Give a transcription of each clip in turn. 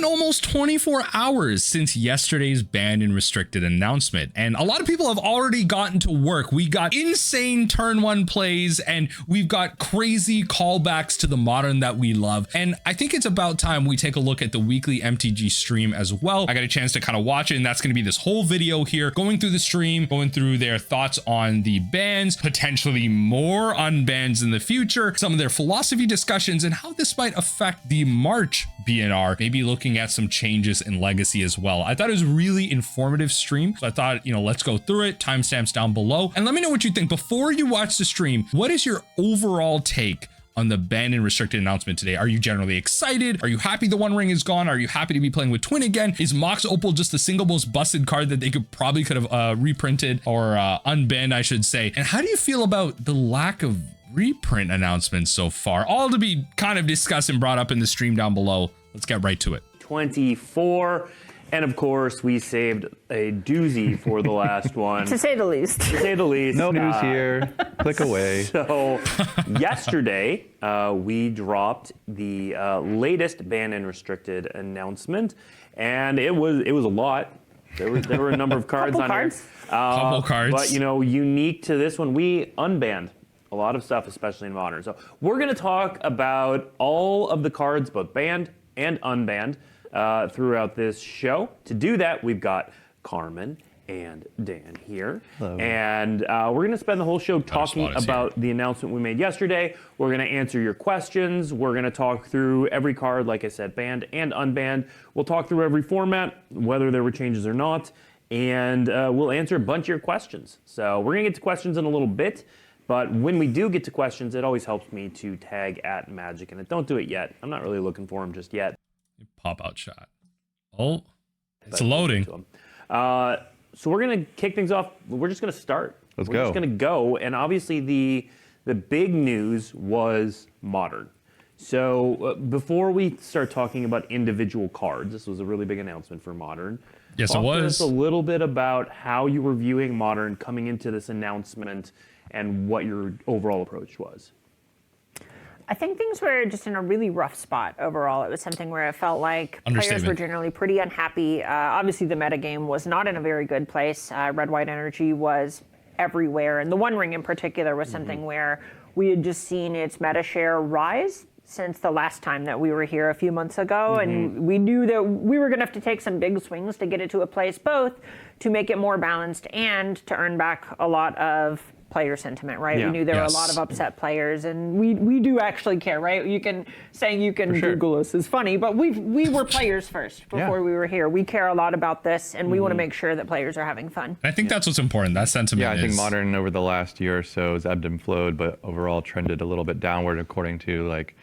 almost 24 hours since yesterday's banned and restricted announcement, and a lot of people have already gotten to work. We got insane turn one plays, and we've got crazy callbacks to the modern that we love. And I think it's about time we take a look at the weekly MTG stream as well. I got a chance to kind of watch it, and that's going to be this whole video here, going through the stream, going through their thoughts on the bans, potentially more unbans in the future, some of their philosophy discussions, and how this might affect the March BNR, maybe looking at some changes in legacy as well. I thought it was a really informative stream, so I thought, you know, let's go through it. Timestamps down below, and let me know what you think. Before you watch the stream, what is your overall take on the banned and restricted announcement today? Are you generally excited? Are you happy the One Ring is gone? Are you happy to be playing with Twin again? Is Mox Opal just the single most busted card that they could have reprinted or unbanned, I should say? And how do you feel about the lack of reprint announcements so far? All to be kind of discussed and brought up in the stream down below. Let's get right to it. 24. And of course, we saved a doozy for the last one. To say the least. To say the least. No news here. Click away. So yesterday, we dropped the latest banned and restricted announcement, and it was a lot. There were a number of cards on here. Couple cards. But you know, unique to this one, we unbanned a lot of stuff, especially in Modern. So we're going to talk about all of the cards, both banned and unbanned, throughout this show. To do that, we've got Carmen and Dan here. Hello. And we're going to spend the whole show talking about the announcement we made yesterday. We're going to answer your questions. We're going to talk through every card, like I said, banned and unbanned. We'll talk through every format, whether there were changes or not, and we'll answer a bunch of your questions. So we're going to get to questions in a little bit, but when we do get to questions, it always helps me to tag at Magic, and don't do it yet. I'm not really looking for them just yet. Pop out shot. Oh, it's loading. So we're going to kick things off. We're just going to start. We're just going to go. And obviously the big news was Modern. So before we start talking about individual cards, this was a really big announcement for Modern. Yes, Talk it was. to us a little bit about how you were viewing Modern coming into this announcement and what your overall approach was. I think things were just in a really rough spot overall. It was something where it felt like players were generally pretty unhappy. Obviously, the metagame was not in a very good place. Red-white energy was everywhere, and the One Ring in particular was something where we had just seen its meta share rise since the last time that we were here a few months ago, and we knew that we were going to have to take some big swings to get it to a place both to make it more balanced and to earn back a lot of player sentiment, right? Yeah. We knew there were a lot of upset players, and we do actually care, right? You can Google us is funny, but we were players first before we were here. We care a lot about this, and we want to make sure that players are having fun. I think that's what's important. That sentiment. Yeah, I think Modern over the last year or so has ebbed and flowed, but overall trended a little bit downward according to like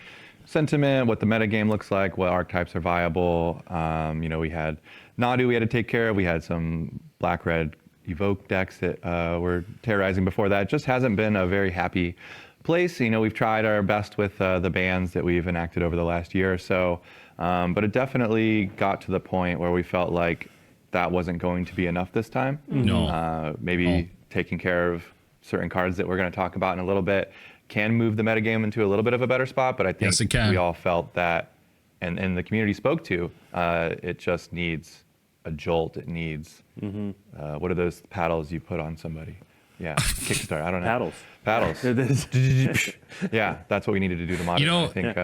sentiment, what the metagame looks like, what archetypes are viable. You know, we had Nadu we had to take care of. We had some black-red Evoke decks that were terrorizing before that. It just hasn't been a very happy place. You know, we've tried our best with the bans that we've enacted over the last year or so, but it definitely got to the point where we felt like that wasn't going to be enough this time. No. Maybe taking care of certain cards that we're going to talk about in a little bit can move the metagame into a little bit of a better spot, but I think we all felt that, and the community spoke to, it just needs a jolt. It needs, what are those paddles you put on somebody? Yeah, Kickstart, I don't know. Paddles. Yeah, that's what we needed to do to Modern. You know, I think,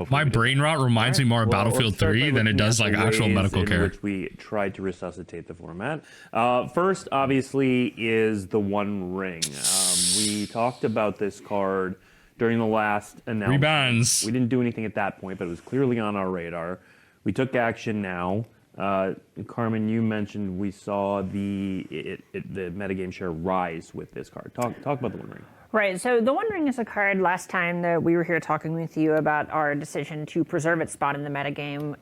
my brain rot reminds me more of Battlefield 3 than it does like actual medical care. Which we tried to resuscitate the format. First, obviously, is the One Ring. We talked about this card during the last announcement. Rebans. We didn't do anything at that point, but it was clearly on our radar. We took action now. Carmen, you mentioned we saw the metagame share rise with this card. Talk about the One Ring. Right, so the One Ring is a card last time that we were here talking with you about our decision to preserve its spot in the metagame.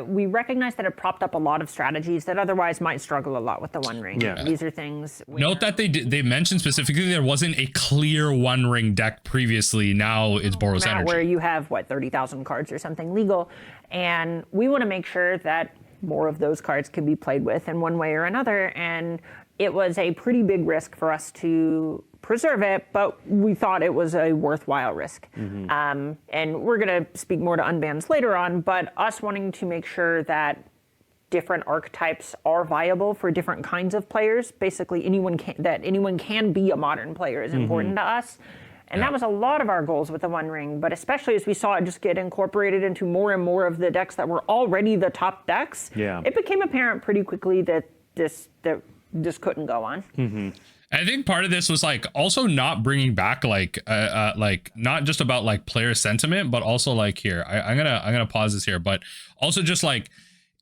We recognized that it propped up a lot of strategies that otherwise might struggle a lot with the One Ring. Yeah. These are things... Note that they mentioned specifically there wasn't a clear One Ring deck previously. Now it's Boros Energy. Where you have, 30,000 cards or something legal. And we want to make sure that more of those cards can be played with in one way or another. And it was a pretty big risk for us to preserve it, but we thought it was a worthwhile risk. And we're going to speak more to unbans later on, but us wanting to make sure that different archetypes are viable for different kinds of players. Basically, anyone can be a modern player is important to us. And that was a lot of our goals with the One Ring, but especially as we saw it just get incorporated into more and more of the decks that were already the top decks, it became apparent pretty quickly that this couldn't go on. I think part of this was like also not bringing back like not just about like player sentiment, but also like here, I'm gonna pause this here, but also just like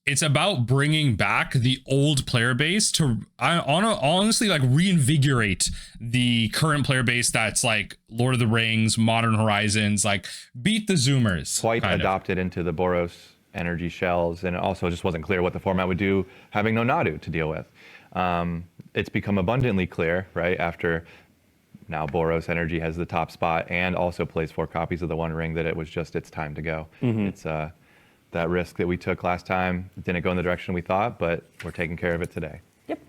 it's about bringing back the old player base to honestly like reinvigorate the current player base that's like Lord of the Rings, Modern Horizons, like beat the Zoomers. Quite adopted into the Boros energy shells, and it also just wasn't clear what the format would do having no Nadu to deal with. It's become abundantly clear, right, after now Boros Energy has the top spot and also plays 4 copies of the One Ring, that it was just its time to go. It's that risk that we took last time didn't go in the direction we thought, but we're taking care of it today. Yep.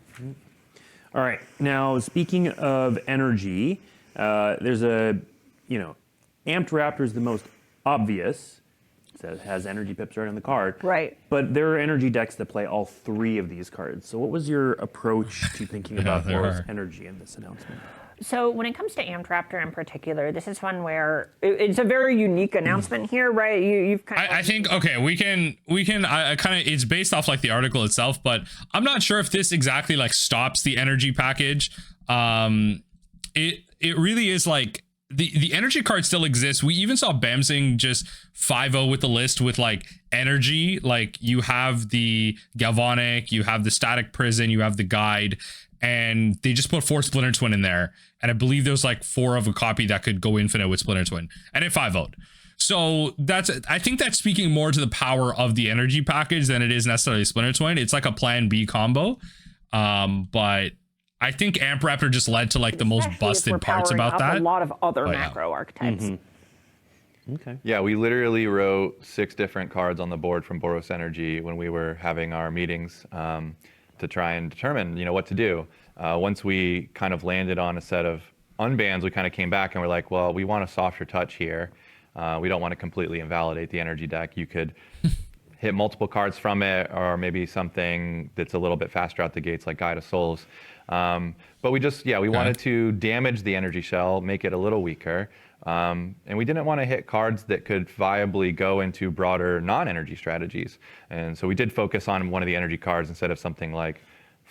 All right. Now, speaking of energy, there's a, Amped Raptor is the most obvious. So it has energy pips right on the card. Right. But there are energy decks that play all 3 of these cards. So what was your approach to thinking about Boros Energy in this announcement? So when it comes to Amped Raptor in particular, this is one where it's a very unique announcement here, right? You've kind of... I think, okay, we can it's based off like the article itself, but I'm not sure if this exactly like stops the energy package. It really is like the energy card still exists. We even saw Bamsing just 5-0 with the list with like energy. Like you have the Galvanic, you have the Static Prison, you have the Guide, and they just put 4 Splinter Twin in there. And I believe there was like 4 of a copy that could go infinite with Splinter Twin, and it 5-0'd. So I think that's speaking more to the power of the energy package than it is necessarily Splinter Twin. It's like a plan B combo. But I think Amp Raptor just led to like the most busted parts about that. A lot of other macro archetypes. Okay. Yeah, we literally wrote 6 different cards on the board from Boros Energy when we were having our meetings to try and determine, what to do. Once we kind of landed on a set of unbans, we kind of came back and we're like, well, we want a softer touch here. We don't want to completely invalidate the energy deck. You could hit multiple cards from it, or maybe something that's a little bit faster out the gates, like Guide of Souls. But we just, we wanted to damage the energy shell, make it a little weaker. And we didn't want to hit cards that could viably go into broader non-energy strategies. And so we did focus on one of the energy cards instead of something like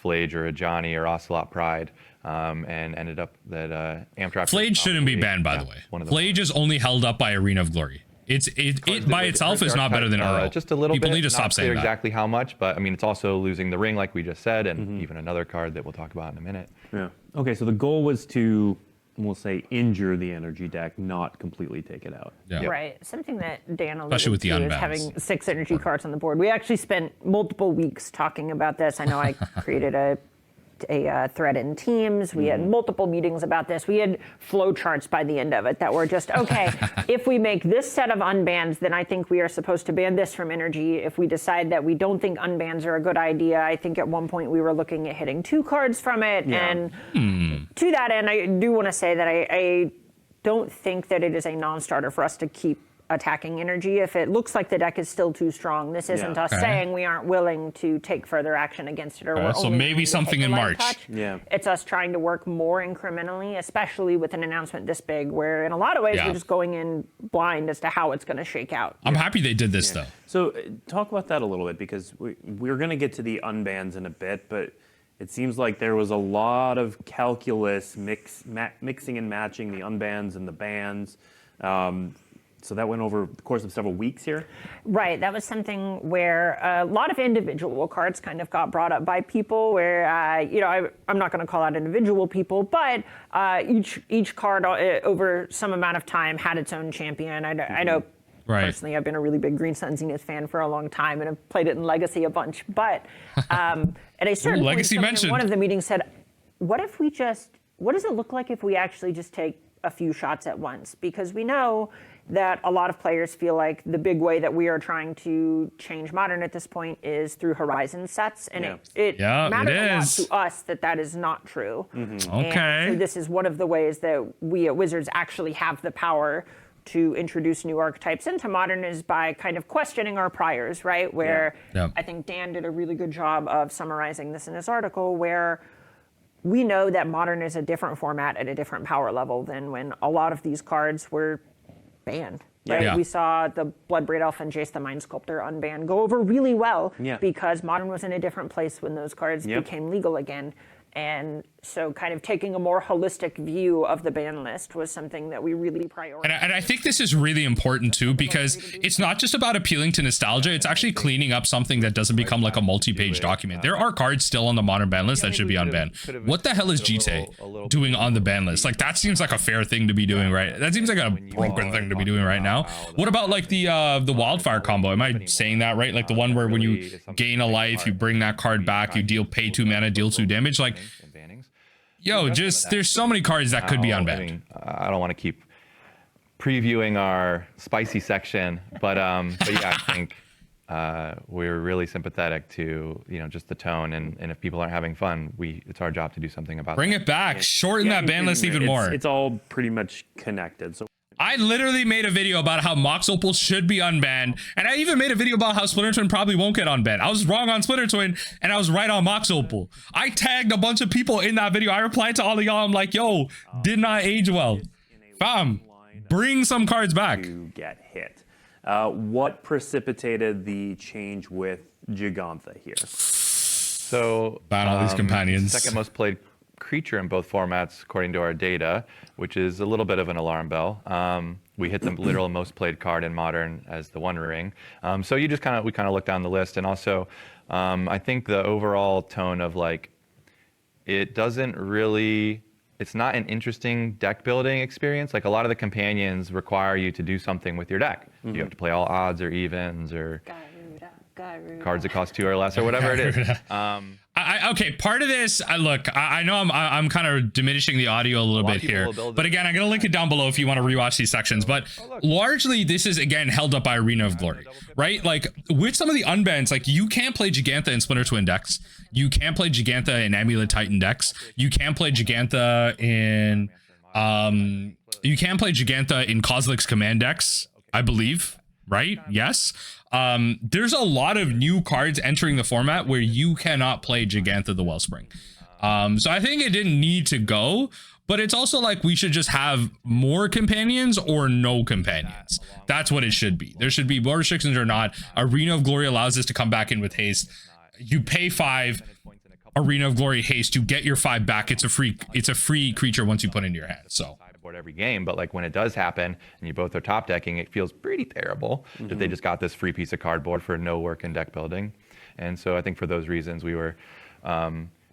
Flage or a Johnny or Ocelot Pride, and ended up that Amped Raptor. Flage shouldn't be banned, by the way. Flage is only held up by Arena of Glory. It by itself is not better than Uro. Just a little bit. People need to stop saying that. Exactly how much, but I mean, it's also losing the ring, like we just said, and even another card that we'll talk about in a minute. Yeah. Okay, so the goal was to, we'll say, injure the energy deck, not completely take it out. Yeah. Right. Something that Dan alluded Especially with the to is Unbans. having 6 energy cards on the board. We actually spent multiple weeks talking about this. I know I created a thread in Teams. We had multiple meetings about this. We had flow charts by the end of it that were just, okay, if we make this set of unbans, then I think we are supposed to ban this from energy. If we decide that we don't think unbans are a good idea, I think at one point we were looking at hitting 2 cards from it. And to that end, I do want to say that I don't think that it is a non-starter for us to keep attacking energy. If it looks like the deck is still too strong, this isn't us saying we aren't willing to take further action against it, or we're so only maybe something in March. Yeah. It's us trying to work more incrementally, especially with an announcement this big, where in a lot of ways we're just going in blind as to how it's going to shake out. I'm happy they did this though. So talk about that a little bit, because we're going to get to the unbans in a bit, but it seems like there was a lot of calculus mixing and matching the unbans and the bans. So that went over the course of several weeks here? Right. That was something where a lot of individual cards kind of got brought up by people where, I'm not going to call out individual people, but each card over some amount of time had its own champion. I know personally I've been a really big Green Sun Zenith fan for a long time and have played it in Legacy a bunch. But at a certain point, one of the meetings said, what does it look like if we actually just take a few shots at once? Because we know that a lot of players feel like the big way that we are trying to change Modern at this point is through Horizon sets, and it matters a lot to us that is not true. Okay. And so this is one of the ways that we at Wizards actually have the power to introduce new archetypes into Modern is by kind of questioning our priors, right? Where I think Dan did a really good job of summarizing this in his article, where we know that Modern is a different format at a different power level than when a lot of these cards were banned. Right? We saw the Bloodbraid Elf and Jace the Mind Sculptor unbanned go over really well because Modern was in a different place when those cards became legal again. And so kind of taking a more holistic view of the ban list was something that we really prioritized. And I think this is really important too, because it's not just about appealing to nostalgia. It's actually cleaning up something that doesn't become like a multi-page document. There are cards still on the Modern ban list that should be unbanned. What the hell is GT doing on the ban list? Like, that seems like a fair thing to be doing, right? That seems like a broken thing to be doing right now. What about like the Wildfire combo? Am I saying that right? Like the one where when you gain a life, you bring that card back, you pay 2 mana, deal 2 damage. Like, yo, just there's so many cards that could be unbanned. I mean, I don't want to keep previewing our spicy section, but yeah, I think we're really sympathetic to just the tone, and if people aren't having fun, it's our job to do something about Bring it back, shorten that ban list even more. It's all pretty much connected. So I literally made a video about how Mox Opal should be unbanned, and I even made a video about how Splinter Twin probably won't get unbanned. I was wrong on Splinter Twin, and I was right on Mox Opal. I tagged a bunch of people in that video. I replied to all of y'all. I'm like, yo, did not age well. Fam, bring some cards back. To get hit. What precipitated the change with Jegantha here? So, ban all these companions. Second most played creature in both formats according to our data, which is a little bit of an alarm bell. We hit the literal most played card in Modern as the One Ring. So we kind of look down the list, and also I think the overall tone of like, it's not an interesting deck building experience. Like, a lot of the companions require you to do something with your deck. You have to play all odds or evens or cards that cost 2 or less or whatever it is. Okay, part of this, look, I know I'm kind of diminishing the audio a little bit here, but again, I'm gonna link it down below if you want to rewatch these sections. But largely, this is again held up by Arena of Glory, right? Like, with some of the unbans, like, you can't play Jegantha in Splinter Twin decks. You can't play Jegantha in Amulet Titan decks. You can't play Jegantha in Kozilek's Command decks, I believe. Right? Yes. There's a lot of new cards entering the format where you cannot play Jegantha the Wellspring. So I think it didn't need to go, but it's also like we should just have more companions or no companions. That's what it should be. There should be more restrictions or not. Arena of Glory allows this to come back in with haste. You pay 5 Arena of Glory haste to get your 5 back. It's a free creature once you put it into your hand. So every game, but like when it does happen and you both are top decking, it feels pretty terrible that they just got this free piece of cardboard for no work in deck building. And so I think for those reasons we were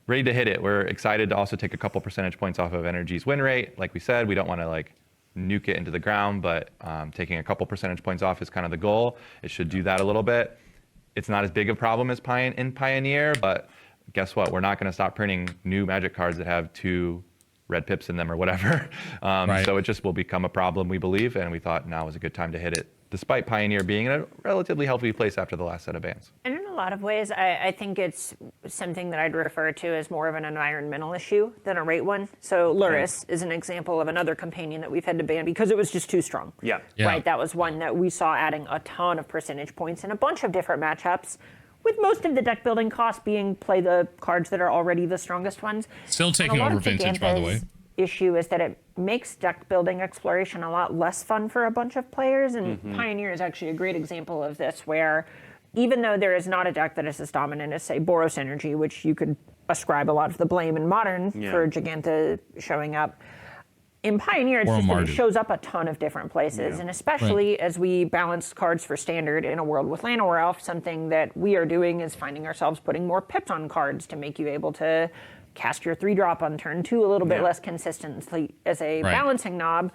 ready to hit it. We're excited to also take a couple percentage points off of Energy's win rate. Like we said, we don't want to like nuke it into the ground, but taking a couple percentage points off is kind of the goal. It should do that a little bit. It's not as big a problem as in Pioneer, but guess what? We're not going to stop printing new Magic cards that have 2 red pips in them or whatever. So it just will become a problem, we believe, and we thought now was a good time to hit it, despite Pioneer being in a relatively healthy place after the last set of bans. And in a lot of ways, I think it's something that I'd refer to as more of an environmental issue than a rate one. So Luris is an example of another companion that we've had to ban because it was just too strong. Right, that was one that we saw adding a ton of percentage points in a bunch of different matchups, with most of the deck building costs being play the cards that are already the strongest ones. Still taking over Vintage, by the way. Issue is that it makes deck building exploration a lot less fun for a bunch of players, and Pioneer is actually a great example of this, where even though there is not a deck that is as dominant as, say, Boros Energy, which you could ascribe a lot of the blame in Modern for Jegantha showing up, in Pioneer, it's just that it shows up a ton of different places, and especially as we balance cards for Standard in a world with Llanowar Elf, something that we are doing is finding ourselves putting more pips on cards to make you able to cast your 3-drop on turn 2 a little bit less consistently as a balancing knob,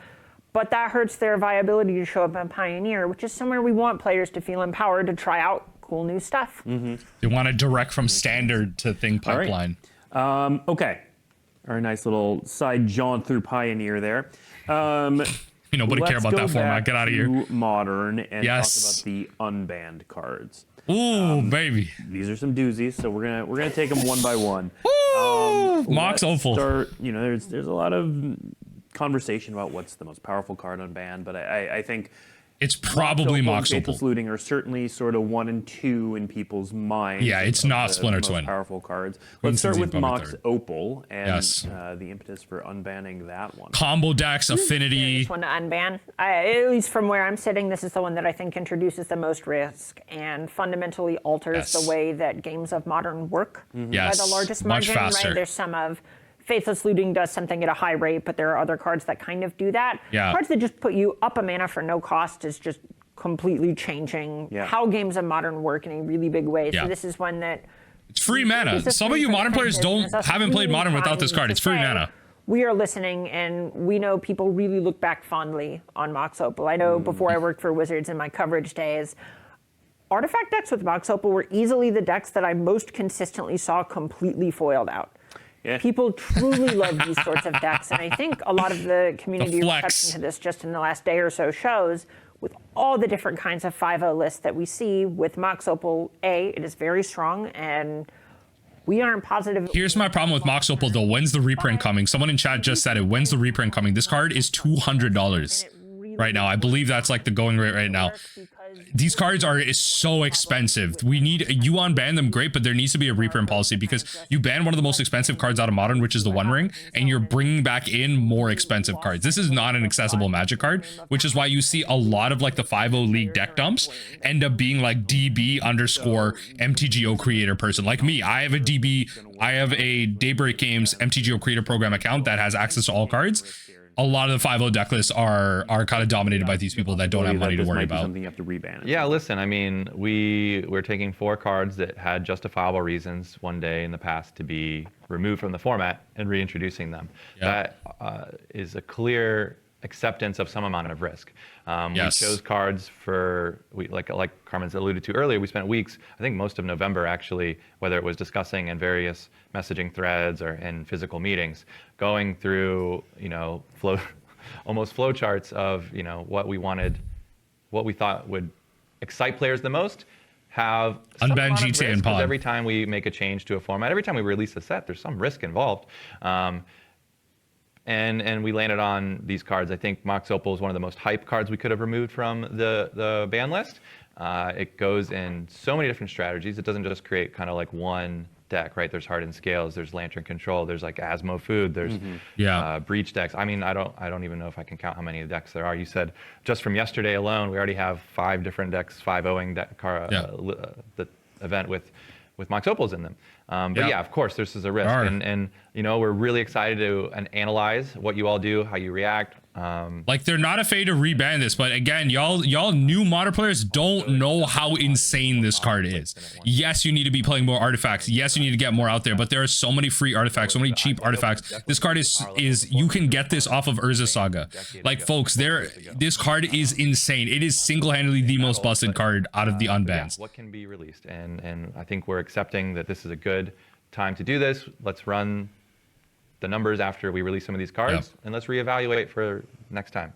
but that hurts their viability to show up in Pioneer, which is somewhere we want players to feel empowered to try out cool new stuff. They want to direct from Standard to Thing Pipeline. Okay. Our nice little side jaunt through Pioneer there. Nobody care about that format. Get out of here. Modern and Yes. talk about the unbanned cards. Ooh, baby. These are some doozies, so we're gonna take them one by one. Mox Opal. Start, there's a lot of conversation about what's the most powerful card unbanned, but I think It's probably Mox Opal. Faithless Looting are certainly sort of 1 and 2 in people's minds. Yeah, it's not Splinter most Twin. Powerful cards. Let's start with Mox Opal and Yes. the impetus for unbanning that one. Combo decks, affinity. This one to unban. At least from where I'm sitting, this is the one that I think introduces the most risk and fundamentally alters the way that games of modern work by the largest much margin. faster. Right? There's some of Faithless Looting does something at a high rate, but there are other cards that kind of do that. Yeah. Cards that just put you up a mana for no cost is just completely changing how games of modern work in a really big way. So this is one that it's free mana. Some of you modern players haven't played modern without this card. It's free mana. We are listening, and we know people really look back fondly on Mox Opal. I know before I worked for Wizards in my coverage days, artifact decks with Mox Opal were easily the decks that I most consistently saw completely foiled out. Yeah. People truly love these sorts of decks, and I think a lot of the community reception to this just in the last day or so shows with all the different kinds of 5-0 lists that we see with Mox Opal, it is very strong, and we aren't positive. Here's my problem with Mox Opal, though. When's the reprint coming? Someone in chat just said it. When's the reprint coming? This card is $200 right now. I believe that's like the going rate right now. These cards is so expensive. You unban them, great, but there needs to be a reprint policy because you ban one of the most expensive cards out of modern, which is the One Ring, and you're bringing back in more expensive cards. This is not an accessible Magic card, which is why you see a lot of like the 5-0 league deck dumps end up being like DB_MTGO creator person. Like me, I have a Daybreak Games MTGO creator program account that has access to all cards. A lot of the 5-0 deck lists are kind of dominated by these people that don't have money to worry about. Something you have to reban. Yeah, listen, I mean, we're taking 4 cards that had justifiable reasons one day in the past to be removed from the format and reintroducing them. That is a clear acceptance of some amount of risk. We chose cards like Carmen's alluded to earlier, we spent weeks, I think most of November actually, whether it was discussing in various messaging threads or in physical meetings, going through, almost flow charts of, what we wanted, what we thought would excite players the most, have Unbanned GTA and Pod. Every time we make a change to a format, every time we release a set, there's some risk involved. And we landed on these cards. I think Mox Opal is one of the most hype cards we could have removed from the ban list. It goes in so many different strategies. It doesn't just create kind of like one deck, right? There's Hardened Scales, there's Lantern Control, there's like Asmo Food, there's Breach decks. I mean, I don't even know if I can count how many decks there are. You said just from yesterday alone, we already have 5 different decks, 5-0ing the event with Mox Opals in them. But yeah, of course, this is a risk. And we're really excited to analyze what you all do, how you react. Like, they're not afraid to reban this, but again, y'all new modern players don't know how insane this card is. Yes, you need to be playing more artifacts. Yes, you need to get more out there, but there are so many free artifacts, so many cheap artifacts. This card is you can get this off of Urza Saga. Like, folks, this card is insane. It is single-handedly the most busted card out of the unbans. What can be released? And I think we're accepting that this is a good time to do this. Let's run the numbers after we release some of these cards, and let's reevaluate for next time.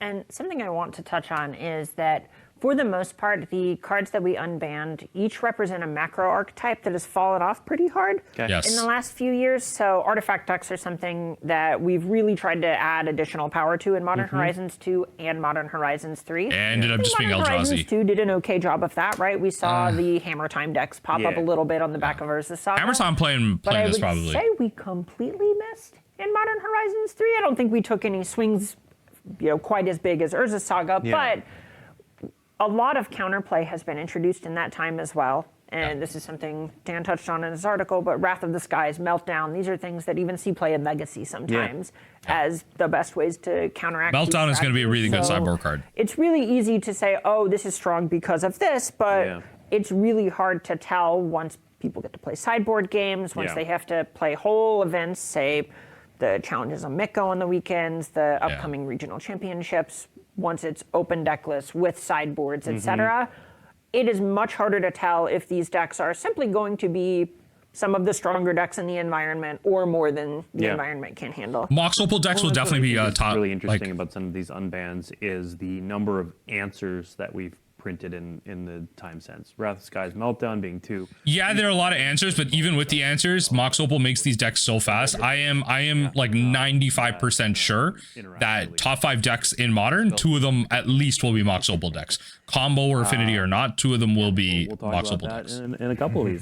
And something I want to touch on is that for the most part, the cards that we unbanned each represent a macro archetype that has fallen off pretty hard in the last few years. So artifact decks are something that we've really tried to add additional power to in Modern Horizons 2 and Modern Horizons 3. And ended up just being Modern Horizons 2 did an okay job of that, right? We saw the Hammer Time decks pop up a little bit on the back of Urza Saga. Hammer Time playing this probably. But I would say we completely missed in Modern Horizons 3. I don't think we took any swings, quite as big as Urza Saga, but a lot of counterplay has been introduced in that time as well. And this is something Dan touched on in his article, but Wrath of the Skies, Meltdown, these are things that even see play in Legacy sometimes as the best ways to counteract. Meltdown is going to be a really good sideboard card. It's really easy to say, oh, this is strong because of this, but it's really hard to tell once people get to play sideboard games, once they have to play whole events, say the challenges on Mikko on the weekends, the upcoming regional championships, once it's open deck lists with sideboards, etc. It is much harder to tell if these decks are simply going to be some of the stronger decks in the environment or more than the environment can handle. Mox Opal decks will definitely be top. Really interesting about some of these unbans is the number of answers that we've printed in the time sense. Wrath of Sky's Meltdown being 2. Yeah, there are a lot of answers, but even with the answers, Mox Opal makes these decks so fast. I am like 95% sure that top 5 decks in Modern, 2 of them at least will be Mox Opal decks. Combo or Affinity or not, 2 of them will be Mox Opal decks. In a couple of these.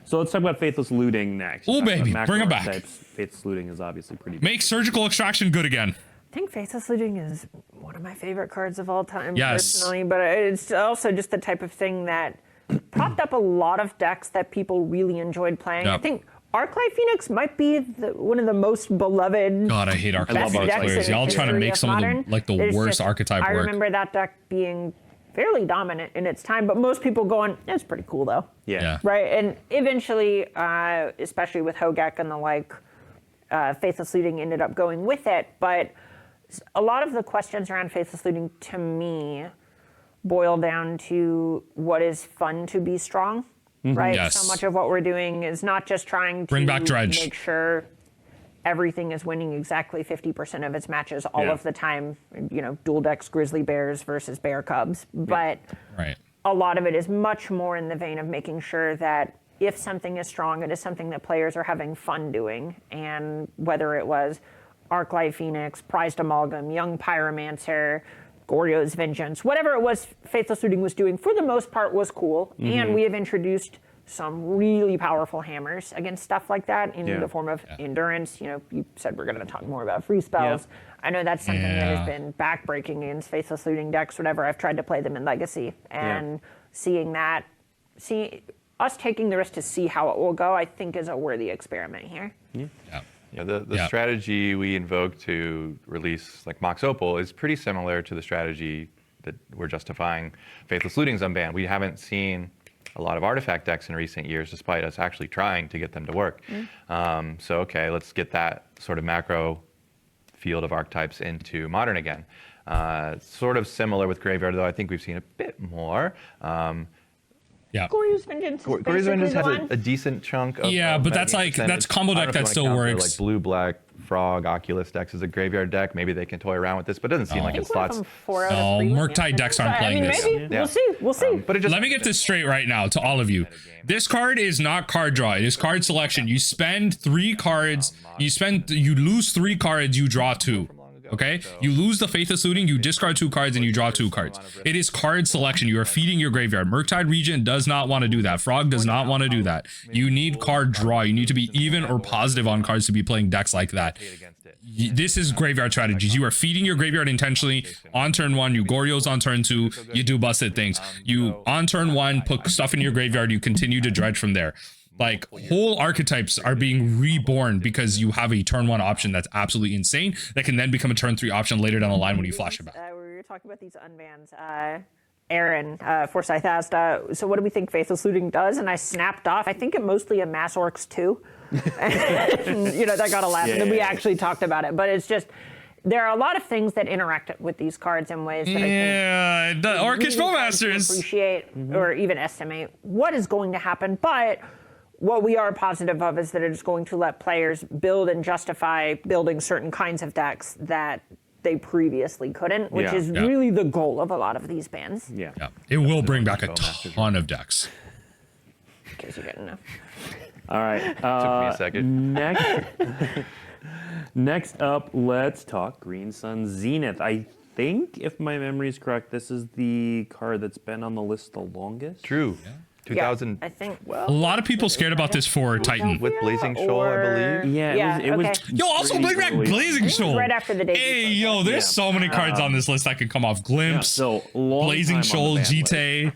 So let's talk about Faithless Looting next. Oh baby, bring it back. Faithless Looting is obviously pretty big. Make Surgical Extraction good again. I think Faithless Looting is one of my favorite cards of all time, personally, but it's also just the type of thing that propped up a lot of decks that people really enjoyed playing. I think Arclight Phoenix might be one of the most beloved. God, I hate Arclight Phoenix players. Y'all trying to make some of them like the worst archetype work. I remember that deck being fairly dominant in its time, but most people going, it's pretty cool though. Yeah. Right, and eventually, especially with Hogek and the like, Faithless Looting ended up going with it, but a lot of the questions around Faithless Looting to me boil down to what is fun to be strong, right? Yes. So much of what we're doing is not just trying to bring back Dredge. Make sure everything is winning exactly 50% of its matches all of the time, dual decks Grizzly Bears versus Bear Cubs, but a lot of it is much more in the vein of making sure that if something is strong, it is something that players are having fun doing, and whether it was Arclight Phoenix, Prized Amalgam, Young Pyromancer, Goryo's Vengeance, whatever it was Faithless Looting was doing, for the most part was cool. And we have introduced some really powerful hammers against stuff like that in the form of Endurance. You said we're going to talk more about free spells. I know that's something that has been backbreaking against Faithless Looting decks whenever I've tried to play them in Legacy. And seeing us taking the risk to see how it will go, I think is a worthy experiment here. Yeah, the strategy we invoke to release like Mox Opal is pretty similar to the strategy that we're justifying Faithless Looting's Unbanned. We haven't seen a lot of artifact decks in recent years, despite us actually trying to get them to work. So okay, let's get that sort of macro field of archetypes into Modern again. Sort of similar with Graveyard, though I think we've seen a bit more. Goryo's Vengeance has a decent chunk of but that's combo deck that still works. Like blue, black, frog, Oculus decks is a graveyard deck. Maybe they can toy around with this, but it doesn't seem like it slots. No, Murktide decks aren't playing this. Maybe. We'll see. But let me get this straight right now to all of you. This card is not card draw. It is card selection. You spend 3 cards. You lose 3 cards. You draw 2. Okay, you lose the Faithless Looting, you discard 2 cards, and you draw 2 cards. It is card selection. You are feeding your graveyard. Murktide Regent does not want to do that. Frog does not want to do that. You need card draw. You need to be even or positive on cards to be playing decks like that. This is graveyard strategies. You are feeding your graveyard intentionally. On turn 1, you Goryo's. On turn 2, you do busted things. You on turn 1 put stuff in your graveyard. You continue to dredge from there. Like, whole archetypes are being reborn because you have a turn 1 option that's absolutely insane that can then become a turn 3 option later down the line when you flash it back. We were talking about these unbans. Aaron, Forsyth asked, so what do we think Faithless Looting does? And I snapped off. I think it mostly a Mass Orcs too. That got a laugh. And then we actually talked about it. But it's just, there are a lot of things that interact with these cards in ways that I think the Orcish Bowmasters appreciate or even estimate what is going to happen. But what we are positive of is that it is going to let players build and justify building certain kinds of decks that they previously couldn't, which is really the goal of a lot of these bans. It will bring back a ton of decks. In case you didn't know. All right. Took me a second. Next up, let's talk Green Sun Zenith. I think, if my memory is correct, this is the card that's been on the list the longest. True. 2000. I think. A lot of people scared about this for Titan. With Blazing Shoal, I believe. It was. Yo, also bring back Blazing Shoal. Right after the debut. Hey, yo, there's so many cards on this list that could come off. Glimpse, Blazing Shoal, GT.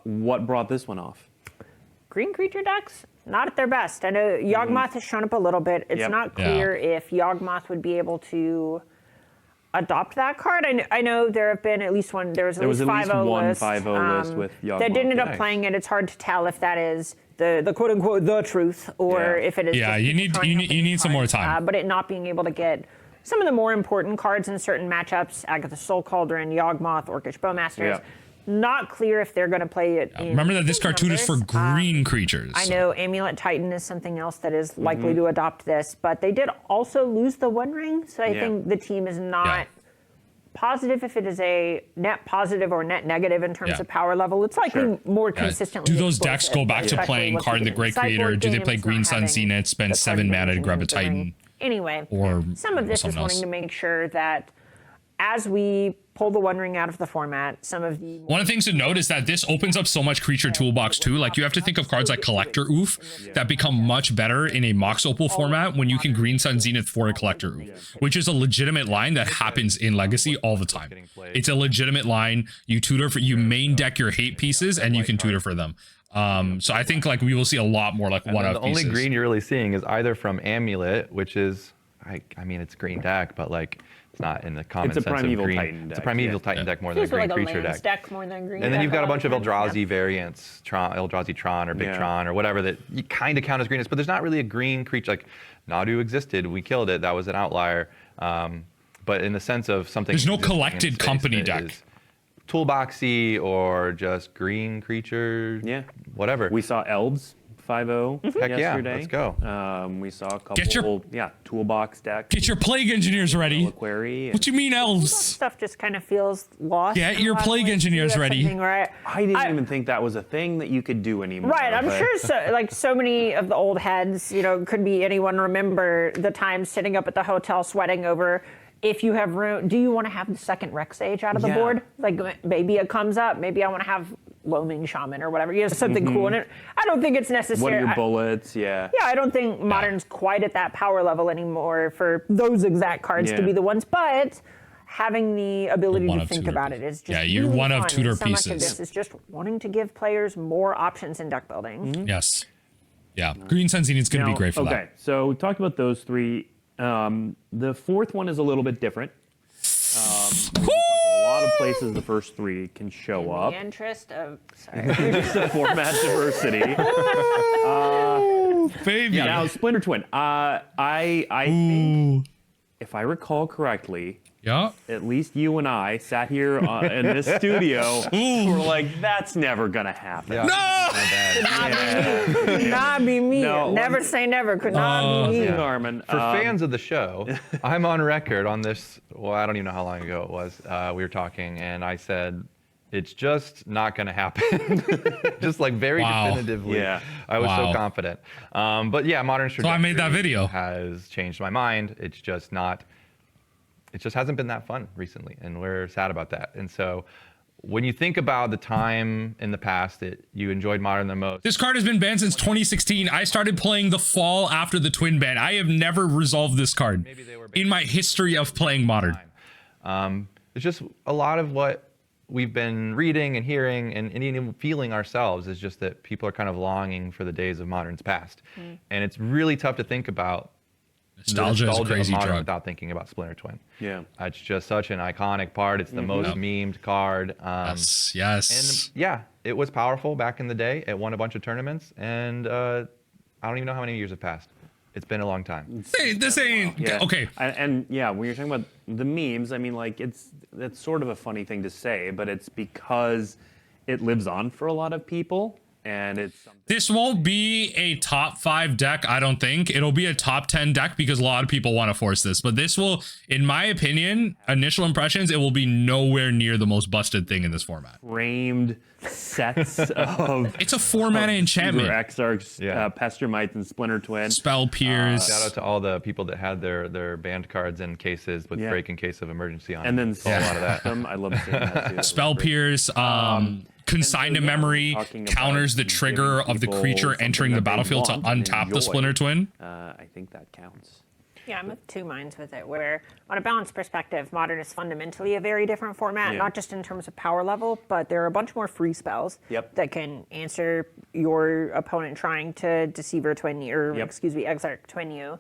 What brought this one off? Green creature decks, not at their best. I know Yawgmoth has shown up a little bit. It's not clear if Yawgmoth would be able to adopt that card. I know there have been at least one. There was at least 5-0 list. 5-0 list with Yawgmoth. That didn't end up playing it. It's hard to tell if that is the quote unquote the truth or if it is. Yeah, you need some more time. But it not being able to get some of the more important cards in certain matchups: Agatha's Soul Cauldron, Yawgmoth, Orcish Bowmasters. not clear if they're going to play it. Remember that this card tutors for green creatures. I know Amulet Titan is something else that is likely to adopt this, but they did also lose the One Ring, so I think the team is not positive if it is a net positive or net negative in terms of power level. It's likely more consistently. Do those decks go back to playing Card the Great Creator? Do they play Green Sun Zenith, spend 7 mana to grab a Titan? Anyway, or some of this is wanting to make sure that as we pull the One Ring out of the format, some of the... One of the things to note is that this opens up so much creature toolbox too. Like, you have to think of cards like Collector Oof that become much better in a Mox Opal format when you can Green Sun Zenith for a Collector Oof, which is a legitimate line that happens in Legacy all the time. It's a legitimate line. You tutor for, you main deck your hate pieces and you can tutor for them. So I think like we will see a lot more like one-of pieces. The only green you're really seeing is either from Amulet, which is, I mean, it's green deck, but like, it's not in the common sense of green. Titan deck. It's a Primeval Titan deck more than a green creature deck. More than green and then you've got a bunch of deck. Eldrazi variants, Eldrazi Tron or Big Tron or whatever that you kind of count as greenness, but there's not really a green creature. Like Nadu existed, we killed it, that was an outlier. But in the sense of something, there's no collected company deck. Toolboxy or just green creature, whatever. We saw Elves 5-0 yesterday. Yeah, let's go. We saw a couple, toolbox deck. Get your Plague Engineers ready. What you mean, Elves? Stuff just kind of feels lost. Get your Plague Engineers ready. I didn't even think that was a thing that you could do anymore. Right, I'm sure so many of the old heads, could be anyone remember the time sitting up at the hotel sweating over if you have room, do you want to have the second Rex Age out of the board? Like maybe it comes up, maybe I want to have Loaming Shaman or whatever, something cool in it. I don't think it's necessary. What are your bullets? Yeah, I don't think Modern's quite at that power level anymore for those exact cards to be the ones, but having the ability to think about it is just you're really one fun. of tutor so pieces. Much of this is just wanting to give players more options in deck building. Yes. Yeah, Green Sun Zenith is going to be great for that. Okay, so we talked about those three. The fourth one is a little bit different. A lot of places the first three can show up. In the interest of format diversity. Baby. Now, Splinter Twin. I think, if I recall correctly, at least you and I sat here in this studio. We're like, that's never gonna happen. No! Could not be me. No, never say never. Could not be me. Norman. For fans of the show, I'm on record on this. Well, I don't even know how long ago it was. We were talking, and I said, it's just not going to happen. Just like very definitively. Yeah. I was so confident. But yeah, Modern's trajectory I made that video. has changed my mind. It's just not. It just hasn't been that fun recently, and we're sad about that. And so when you think about the time in the past that you enjoyed Modern the most. This card has been banned since 2016. I started playing the fall after the Twin ban. I have never resolved this card in my history of playing Modern. It's just a lot of what we've been reading and hearing and even feeling ourselves is just that people are kind of longing for the days of Modern's past. And it's really tough to think about Nostalgia is a crazy drug without thinking about Splinter Twin. Yeah. It's just such an iconic part. It's the most memed card. Yes. And yeah, it was powerful back in the day. It won a bunch of tournaments, and I don't even know how many years have passed. It's been a long time. Hey, this ain't okay. And yeah, when you're talking about the memes, I mean, like that's sort of a funny thing to say, but it's because it lives on for a lot of people. And it's this won't be a top 5 deck. I don't think it'll be a top 10 deck because a lot of people want to force this, but this will, in my opinion, initial impressions, it will be nowhere near the most busted thing in this format. Framed sets of it's a 4-mana enchantment. Exarchs, Pester Mites, and Splinter Twin. Spell Pierce. Shout out to all the people that had their banned cards in cases with break in case of emergency on and them. then a lot of that. I love seeing that too. Spell Pierce. Consign to memory counters the trigger of the creature entering the battlefield to untap the Splinter Twin. I think that counts. Yeah, I'm of two minds with it, where on a balanced perspective, Modern is fundamentally a very different format, not just in terms of power level, but there are a bunch more free spells that can answer your opponent trying to Deceiver Twin you, or Exarch Twin you.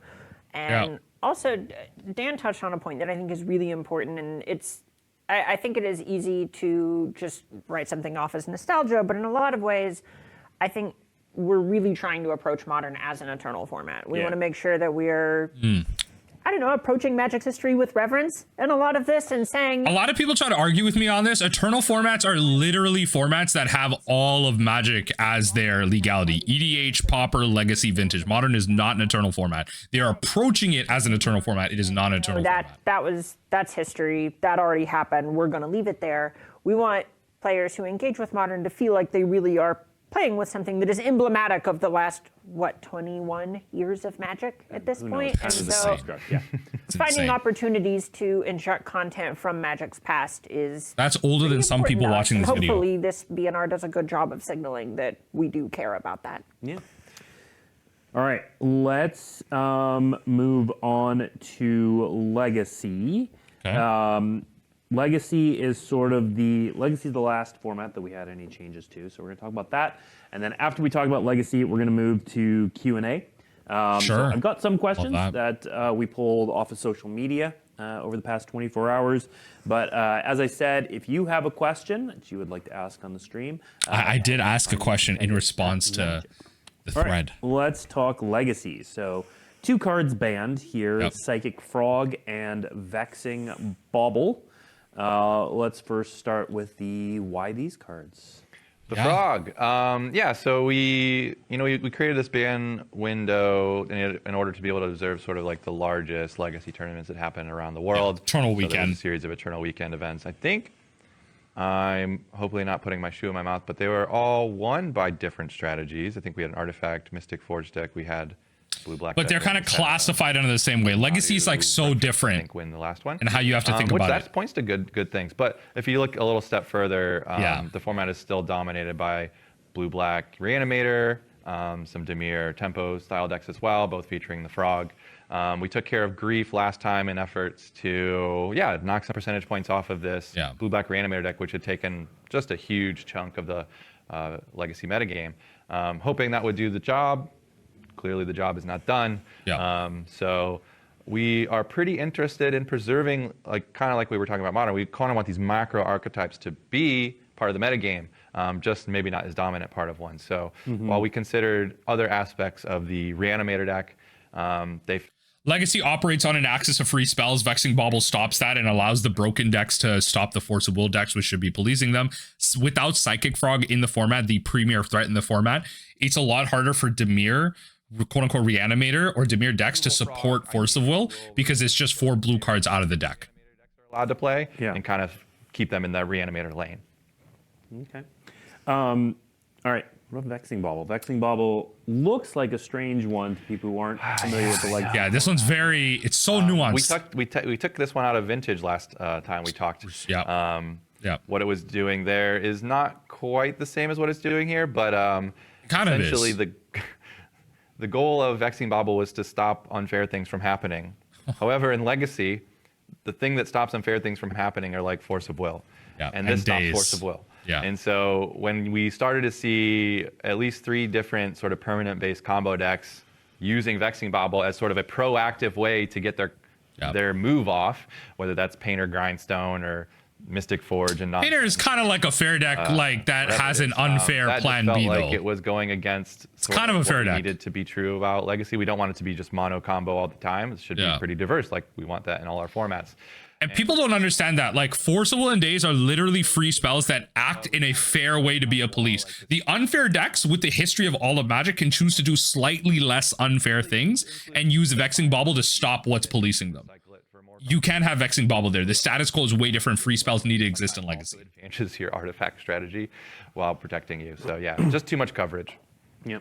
And also, Dan touched on a point that I think is really important, and I think it is easy to just write something off as nostalgia, but in a lot of ways, I think we're really trying to approach Modern as an eternal format. We want to make sure that we're I don't know, approaching Magic's history with reverence and a lot of this and saying... A lot of people try to argue with me on this. Eternal formats are literally formats that have all of Magic as their legality. EDH, Pauper, Legacy, Vintage. Modern is not an Eternal format. They are approaching it as an Eternal format. It is not an Eternal format. That's history. That already happened. We're going to leave it there. We want players who engage with Modern to feel like they really are playing with something that is emblematic of the last, 21 years of Magic at this point. And so finding opportunities to inject content from Magic's past is... That's older than some people watching this video. Hopefully this BNR does a good job of signaling that we do care about that. Yeah. All right, let's move on to Legacy. Okay. Legacy is sort of the last format that we had any changes to, so we're gonna talk about that. And then after we talk about Legacy, we're gonna move to Q&A. Sure. So I've got some questions that we pulled off of social media over the past 24 hours. But as I said, if you have a question that you would like to ask on the stream. I did ask a question in response to the thread. All right, let's talk Legacy. So 2 cards banned here, Psychic Frog and Vexing Bauble. Let's first start with why these cards. The frog. So we created this ban window in order to be able to observe sort of like the largest Legacy tournaments that happen around the world. Eternal Weekend. Weekend. A series of Eternal Weekend events. I think I'm hopefully not putting my shoe in my mouth, but they were all won by different strategies. I think we had an Artifact, Mystic Forge deck. We had blue-black. But they're kind of classified under the same way. Legacy is like so different. I think win the last one. And how you have to think about it. That points to good things. But if you look a little step further, the format is still dominated by blue-black Reanimator, some Dimir Tempo style decks as well, both featuring the frog. We took care of Grief last time in efforts to knock some percentage points off of this blue-black Reanimator deck, which had taken just a huge chunk of the Legacy metagame. Hoping that would do the job. Clearly the job is not done. So we are pretty interested in preserving, kind of like we were talking about Modern, we kind of want these macro archetypes to be part of the metagame, just maybe not as dominant part of one. So while we considered other aspects of the Reanimator deck, Legacy operates on an axis of free spells. Vexing Bauble stops that and allows the broken decks to stop the Force of Will decks, which should be policing them. Without Psychic Frog in the format, the premier threat in the format, it's a lot harder for Dimir, quote-unquote Reanimator, or Dimir decks to support Force of Will because it's just 4 blue cards out of the deck. Allowed to play and kind of keep them in that Reanimator lane. Okay. All right. What about Vexing Bauble? Vexing Bauble looks like a strange one to people who aren't familiar with the Legacy. Yeah, this one's it's so nuanced. We took this one out of Vintage last time we talked. What it was doing there is not quite the same as what it's doing here, but kind of essentially the goal of Vexing Bauble was to stop unfair things from happening. However, in Legacy, the thing that stops unfair things from happening are like Force of Will. And this stops Force of Will. And so when we started to see at least 3 different sort of permanent-based combo decks using Vexing Bauble as sort of a proactive way to get their move off, whether that's Painter Grindstone or Mystic Forge and Painter is kind of like a fair deck that has an unfair plan B though. Like it was going against kind of a fair deck. Needed to be true about Legacy. We don't want it to be just mono combo all the time. It should be pretty diverse. Like we want that in all our formats. And people don't understand that. Like Force of Will and Daze are literally free spells that act in a fair way to be a police. The unfair decks with the history of all of Magic can choose to do slightly less unfair things and use Vexing Bauble to stop what's policing them. You can't have Vexing Bauble there. The status quo is way different. Free spells need to exist in Legacy. It changes your artifact strategy while protecting you. So yeah, just too much coverage. Yeah.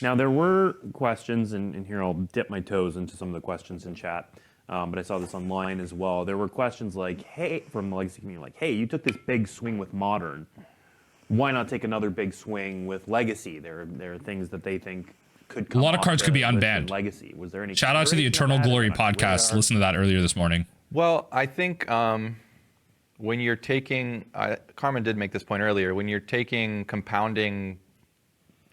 Now there were questions, and here I'll dip my toes into some of the questions in chat. But I saw this online as well. There were questions like, hey, from the Legacy community, like, hey, you took this big swing with Modern. Why not take another big swing with Legacy? There are things that they think could come. A lot of cards could be unbanned. Legacy. Was there any? Shout out to the Eternal Glory podcast. Listen to that earlier this morning. Well, I think when you're taking, Carmen did make this point earlier, when you're taking compounding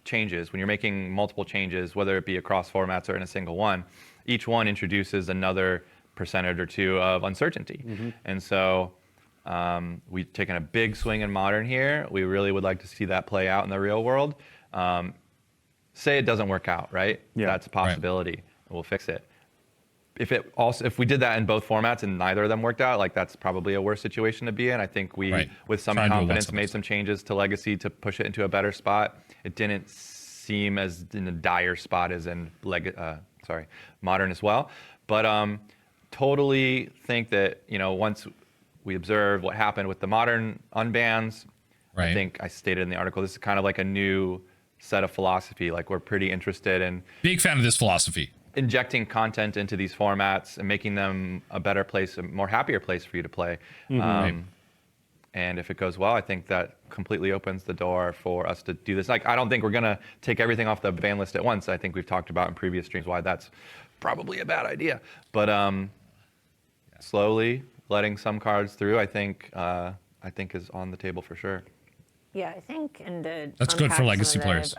changes, when you're making multiple changes, whether it be across formats or in a single one, each one introduces another percentage or 2 of uncertainty. And so we've taken a big swing in Modern here. We really would like to see that play out in the real world. Say it doesn't work out, right? That's a possibility. We'll fix it. if we did that in both formats and neither of them worked out, like that's probably a worse situation to be in. I think we, with some confidence, made some changes to Legacy to push it into a better spot. It didn't seem as in a dire spot as in Modern as well. But totally think that, you know, once we observe what happened with the Modern unbans, I think I stated in the article, this is kind of like a new set of philosophy. Like, we're pretty interested in... Big fan of this philosophy. Injecting content into these formats and making them a better place, a more happier place for you to play. And if it goes well, I think that completely opens the door for us to do this. Like, I don't think we're going to take everything off the ban list at once. I think we've talked about in previous streams why that's probably a bad idea. But slowly letting some cards through, I think is on the table for sure. Yeah, I think, and that's good for Legacy players.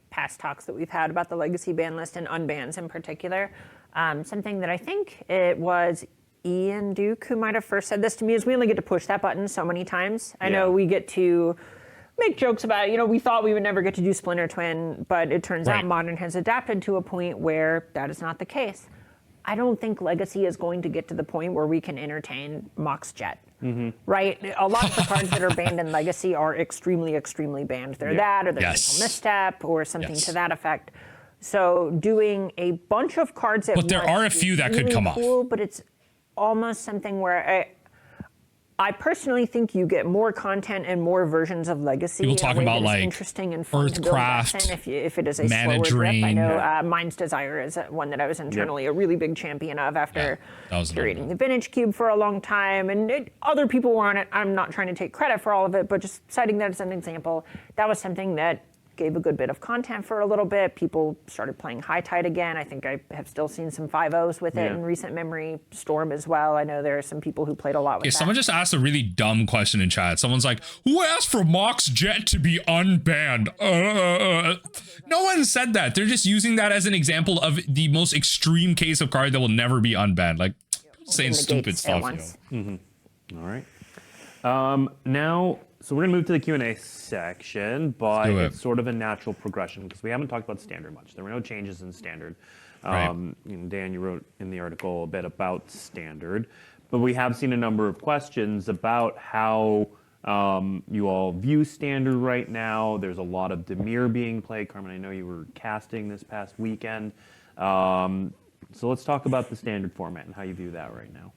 Past talks that we've had about the Legacy ban list and unbans in particular. Something that I think it was Ian Duke who might have first said this to me is we only get to push that button so many times. I know we get to make jokes about it. You know, we thought we would never get to do Splinter Twin, but it turns out Modern has adapted to a point where that is not the case. I don't think Legacy is going to get to the point where we can entertain Mox Jet. Right? A lot of the cards that are banned in Legacy are extremely, extremely banned. They're that, or they're a misstep, or something to that effect. So doing a bunch of cards at once, there are a few that could come off. But it's almost something where I personally think you get more content and more versions of Legacy. People talking about like interesting and fun Earthcraft, if it is a slower drip. I know Mind's Desire is one that I was internally a really big champion of after curating the Vintage Cube for a long time, and other people were on it. I'm not trying to take credit for all of it, but just citing that as an example, that was something that gave a good bit of content for a little bit. People started playing High Tide again. I think I have still seen some 5-0s with it in recent memory. Storm as well. I know there are some people who played a lot with that. Someone just asked a really dumb question in chat. Someone's like, who asked for Mox Jet to be unbanned? No one said that. They're just using that as an example of the most extreme case of card that will never be unbanned. Like, saying stupid stuff. All right. Now... So we're gonna move to the Q&A section, but it's sort of a natural progression because we haven't talked about Standard much. There were no changes in Standard. You know, Dan, you wrote in the article a bit about Standard, but we have seen a number of questions about how you all view Standard right now. There's a lot of Dimir being played. Carmen, I know you were casting this past weekend. So let's talk about the Standard format and how you view that right now.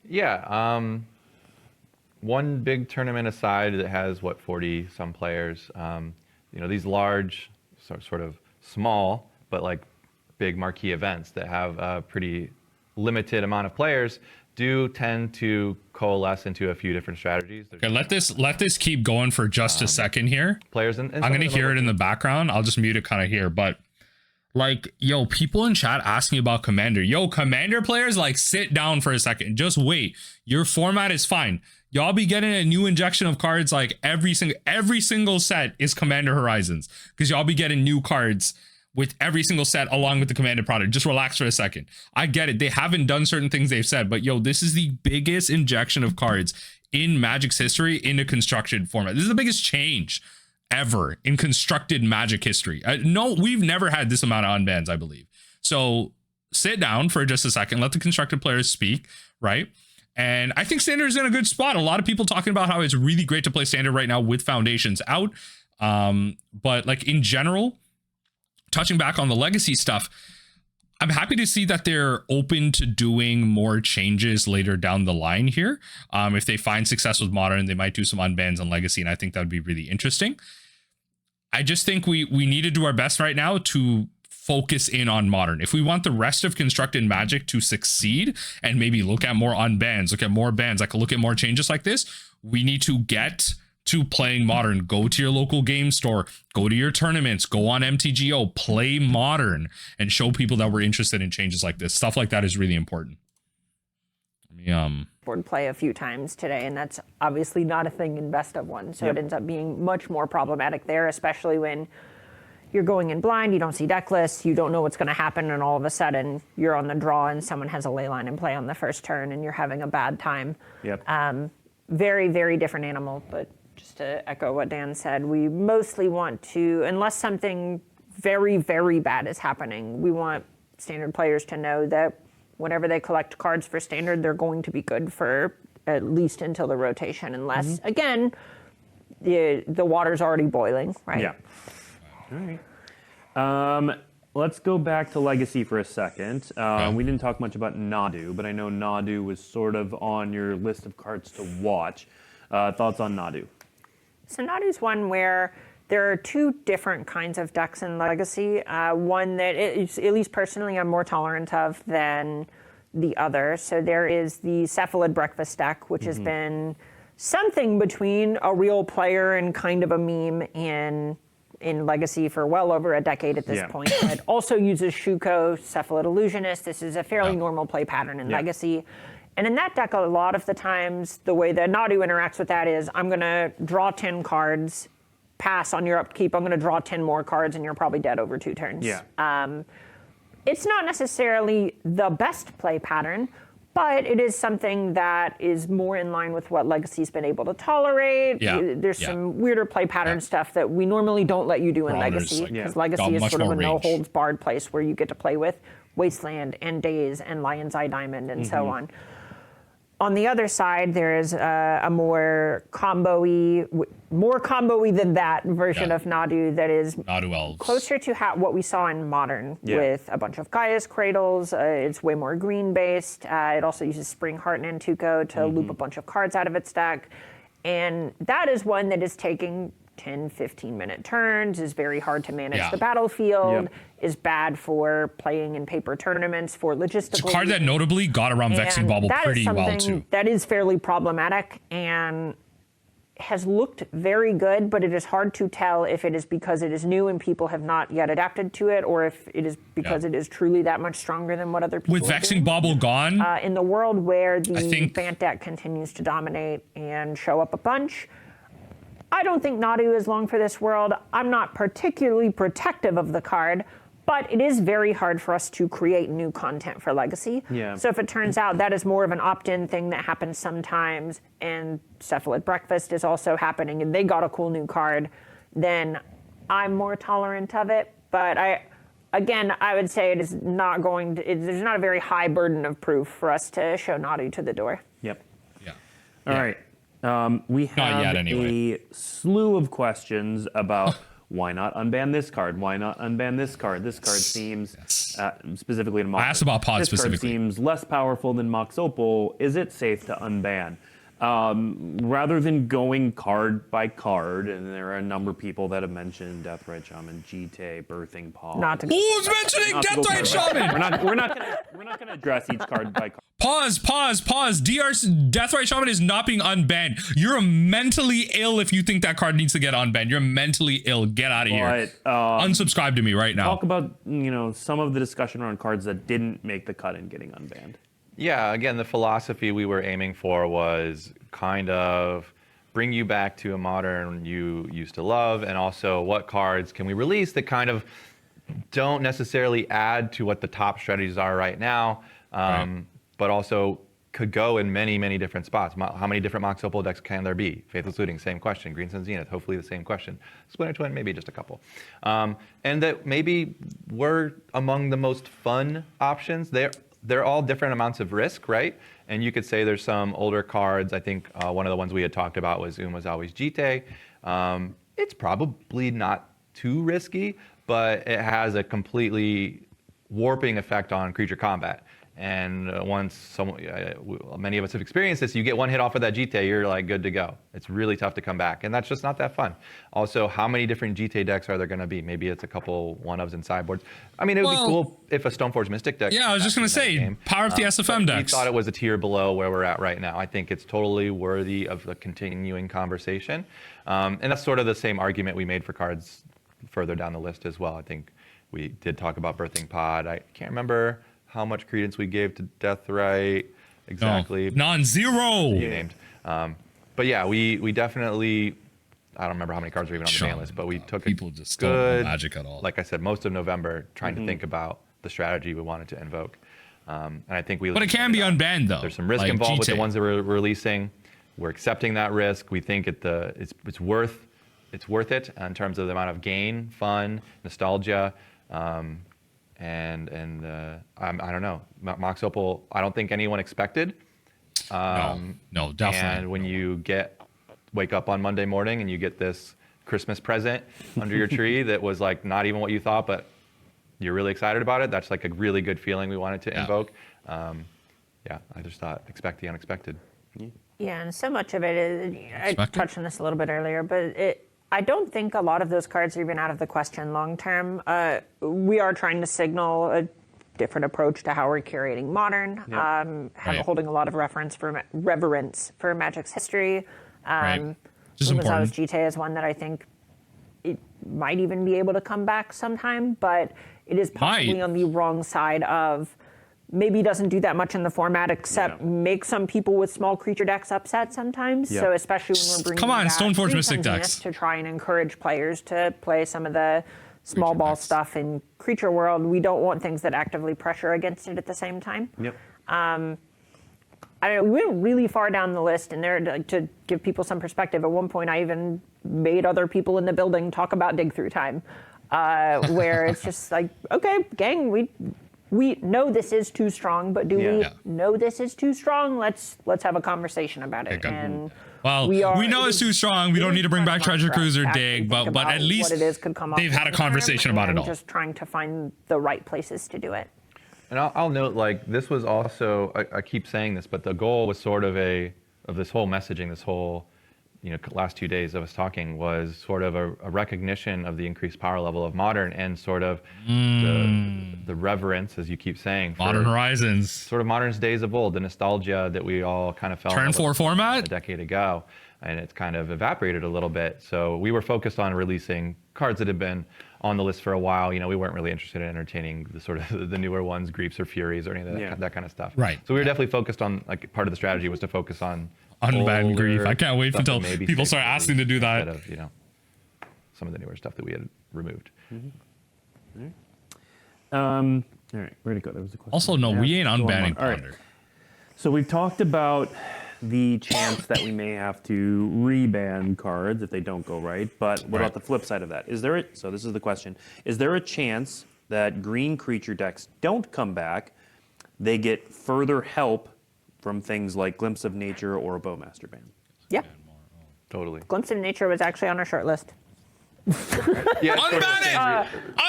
Yeah. One big tournament aside that has 40 some players, you know, these large, sort of small, but like big marquee events that have a pretty limited amount of players do tend to coalesce into a few different strategies. Okay, let this keep going for just a second here. Players and I'm gonna hear it in the background. I'll just mute it kind of here, but like, yo, people in chat asking about Commander. Yo, Commander players, like, sit down for a second. Just wait. Your format is fine. Y'all be getting a new injection of cards like every single set is Commander Horizons, because y'all be getting new cards with every single set along with the Commander product. Just relax for a second. I get it. They haven't done certain things they've said, but yo, this is the biggest injection of cards in Magic's history in a constructed format. This is the biggest change ever in constructed Magic history. No, we've never had this amount of unbans, I believe. So sit down for just a second. Let the constructed players speak, right? And I think Standard is in a good spot. A lot of people talking about how it's really great to play Standard right now with Foundations out. But like in general, touching back on the Legacy stuff, I'm happy to see that they're open to doing more changes later down the line here. If they find success with Modern, they might do some unbans on Legacy, and I think that would be really interesting. I just think we need to do our best right now to focus in on Modern. If we want the rest of constructed Magic to succeed and maybe look at more unbans, look at more bans, like look at more changes like this, we need to get to playing Modern. Go to your local game store, go to your tournaments, go on MTGO, play Modern, and show people that we're interested in changes like this. Stuff like that is really important. Board play a few times today, and that's obviously not a thing in best of one. So it ends up being much more problematic there, especially when you're going in blind, you don't see deck lists, you don't know what's going to happen, and all of a sudden you're on the draw and someone has a ley line in play on the first turn and you're having a bad time. Very, very different animal, but just to echo what Dan said, we mostly want to, unless something very, very bad is happening, we want Standard players to know that whenever they collect cards for standard, they're going to be good for at least until the rotation, unless, again, the water's already boiling, right? Yeah. All right. Let's go back to Legacy for a second. We didn't talk much about Nadu, but I know Nadu was sort of on your list of cards to watch. Thoughts on Nadu? So Nadu's one where there are two different kinds of decks in Legacy. One that, at least personally, I'm more tolerant of than the other. So there is the Cephalid Breakfast deck, which has been something between a real player and kind of a meme in Legacy for well over a decade at this point. It also uses Shuko, Cephalid Illusionist. This is a fairly normal play pattern in Legacy. And in that deck, a lot of the times, the way that Nadu interacts with that is, I'm going to draw 10 cards, pass on your upkeep, I'm going to draw 10 more cards, and you're probably dead over 2 turns. It's not necessarily the best play pattern, but it is something that is more in line with what Legacy's been able to tolerate. There's some weirder play pattern stuff that we normally don't let you do in Legacy, because Legacy is sort of a no-holds-barred place where you get to play with Wasteland and Daze and Lion's Eye Diamond and so on. On the other side, there is a more combo-y than that version of Nadu that is closer to what we saw in Modern with a bunch of Gaia's Cradles. It's way more green-based. It also uses Spring Heart and Antuco to loop a bunch of cards out of its deck. And that is one that is taking 10, 15-minute turns, is very hard to manage the battlefield, is bad for playing in paper tournaments for logistical. It's a card that notably got around Vexing Bauble pretty well, too. That is fairly problematic and has looked very good, but it is hard to tell if it is because it is new and people have not yet adapted to it, or if it is because it is truly that much stronger than what other people With Vexing Bauble gone? In the world where the Bant deck continues to dominate and show up a bunch, I don't think Nadu is long for this world. I'm not particularly protective of the card, but it is very hard for us to create new content for Legacy. So if it turns out that is more of an opt-in thing that happens sometimes, and Cephalid Breakfast is also happening, and they got a cool new card, then I'm more tolerant of it. But I would say it is not going to, there's not a very high burden of proof for us to show Nadu to the door. All right. We have a slew of questions about why not unban this card? Why not unban this card? This card seems, specifically to Mox. I asked about Pod specifically. This card seems less powerful than Mox Opal. Is it safe to unban? Rather than going card by card, and there are a number of people that have mentioned Deathrite Shaman, GT, Birthing Pod. Who's mentioning Deathrite Shaman? We're not gonna address each card by card. Pause. Deathrite Shaman is not being unbanned. You're mentally ill if you think that card needs to get unbanned. You're mentally ill. Get out of here. Unsubscribe to me right now. Talk about some of the discussion around cards that didn't make the cut and getting unbanned. Yeah, again, the philosophy we were aiming for was kind of bring you back to a Modern you used to love, and also what cards can we release that kind of don't necessarily add to what the top strategies are right now, but also could go in many, many different spots. How many different Mox Opal decks can there be? Faithless Looting, same question. Green Sun Zenith, hopefully the same question. Splinter Twin, maybe just a couple. And that maybe we're among the most fun options. They're all different amounts of risk, right? And you could say there's some older cards. I think one of the ones we had talked about was Uma's Always GT. It's probably not too risky, but it has a completely warping effect on creature combat. And once many of us have experienced this, you get one hit off of that GT, you're like good to go. It's really tough to come back, and that's just not that fun. Also, how many different GT decks are there going to be? Maybe it's a couple one-ofs and sideboards. I mean, it would be cool if a Stoneforge Mystic deck. Yeah, I was just going to say, power up the SFM decks. We thought it was a tier below where we're at right now. I think it's totally worthy of a continuing conversation, and that's sort of the same argument we made for cards further down the list as well. I think we did talk about Birthing Pod. I can't remember how much credence we gave to Deathrite exactly. Non-zero. You named. But yeah, we definitely, I don't remember how many cards were even on the ban list, but we took people just don't know Magic at all. Like I said, most of November trying to think about the strategy we wanted to invoke. And I think But it can be unbanned though. There's some risk involved with the ones that we're releasing. We're accepting that risk. We think it's worth it in terms of the amount of gain, fun, nostalgia. and I don't know, Mox Opal, I don't think anyone expected. No, definitely. And when you wake up on Monday morning and you get this Christmas present under your tree that was like not even what you thought, but you're really excited about it, that's like a really good feeling we wanted to invoke. Yeah, I just thought expect the unexpected. Yeah, and so much of it is, I touched on this a little bit earlier, but I don't think a lot of those cards are even out of the question long term. We are trying to signal a different approach to how we're curating Modern, holding a lot of reverence for Magic's history. Gonzalez GTA is one that I think it might even be able to come back sometime, but it is possibly on the wrong side of maybe doesn't do that much in the format except make some people with small creature decks upset sometimes. So especially when we're bringing back Stoneforge Mystic decks to try and encourage players to play some of the small ball stuff in Creature World, we don't want things that actively pressure against it at the same time. I don't know, we went really far down the list, and there to give people some perspective. At one point, I even made other people in the building talk about Dig Through Time, where it's just like, okay, gang, we know this is too strong, but do we know this is too strong? Let's have a conversation about it. And well, we know it's too strong. We don't need to bring back Treasure Cruiser Dig, but at least they've had a conversation about it all. Just trying to find the right places to do it. And I'll note, like, this was also, I keep saying this, but the goal was sort of of this whole messaging, this whole, last 2 days of us talking was sort of a recognition of the increased power level of Modern and sort of the reverence, as you keep saying, for Modern Horizons. Sort of Modern's days of old, the nostalgia that we all kind of felt Turn 4 format a decade ago, and it's kind of evaporated a little bit. So we were focused on releasing cards that had been on the list for a while. We weren't really interested in entertaining the sort of the newer ones, Griefs or Furies or any of that kind of stuff. Right. So we were definitely focused on, like, part of the strategy was to focus on Unbanned Grief. I can't wait until people start asking to do that. Instead of, some of the newer stuff that we had removed. All right, where'd it go? There was a question. Also, no, we ain't unbanning Ponder. So we've talked about the chance that we may have to reban cards if they don't go right, but what about the flip side of that? So this is the question. Is there a chance that green creature decks don't come back, they get further help from things like Glimpse of Nature or a Bowmaster ban? Yeah. Totally. Glimpse of Nature was actually on our short list. Unban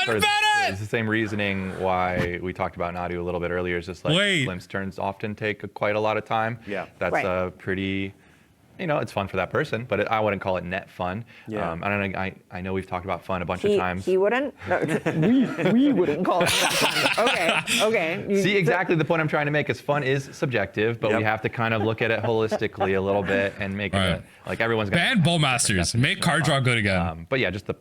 it! It's the same reasoning why we talked about Nadu a little bit earlier. It's just like glimpse turns often take quite a lot of time. Yeah. That's a pretty, it's fun for that person, but I wouldn't call it net fun. Yeah. I know we've talked about fun a bunch of times. He wouldn't? No, we wouldn't call it net fun. Okay. See, exactly the point I'm trying to make is fun is subjective, but we have to kind of look at it holistically a little bit and make it like everyone's got ban Bowmasters, make card draw good again. But yeah, just the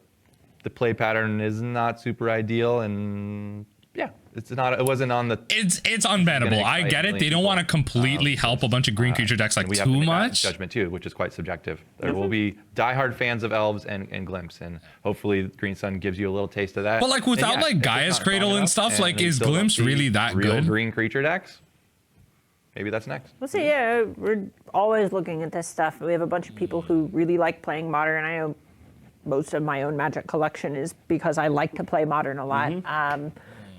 play pattern is not super ideal, and it wasn't on the. It's unbannable. I get it. They don't want to completely help a bunch of green creature decks like too much. Judgment too, which is quite subjective. There will be diehard fans of elves and Glimpse, and hopefully Green Sun gives you a little taste of that. But like without like Gaia's Cradle and stuff, like is Glimpse really that good? Green creature decks. Maybe that's next. We'll see. Yeah, we're always looking at this stuff. We have a bunch of people who really like playing Modern. I know most of my own Magic collection is because I like to play Modern a lot.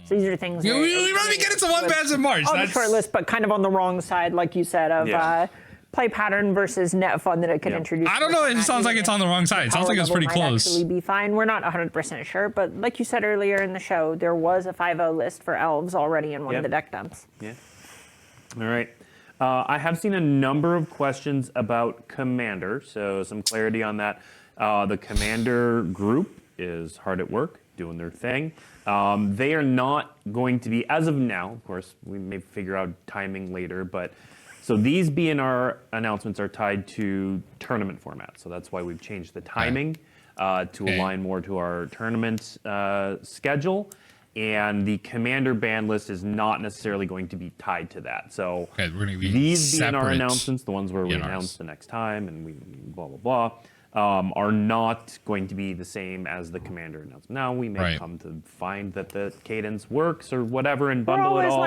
So these are things. You really get into Unbans in March. On the short list, but kind of on the wrong side, like you said, of play pattern versus net fun that it could introduce. I don't know. It sounds like it's on the wrong side. It sounds like it's pretty close. Actually, be fine. We're not 100% sure, but like you said earlier in the show, there was a 5-0 list for elves already in one of the deck dumps. Yeah. All right. I have seen a number of questions about Commander, so some clarity on that. The Commander group is hard at work, doing their thing. They are not going to be, as of now, of course, we may figure out timing later, but so these BNR announcements are tied to tournament format. So that's why we've changed the timing to align more to our tournament schedule. And the Commander ban list is not necessarily going to be tied to that. So we're gonna be these BNR announcements, the ones where we announce the next time and we blah, blah, blah, are not going to be the same as the Commander announcement. Now, we may come to find that the cadence works or whatever and bundle it all.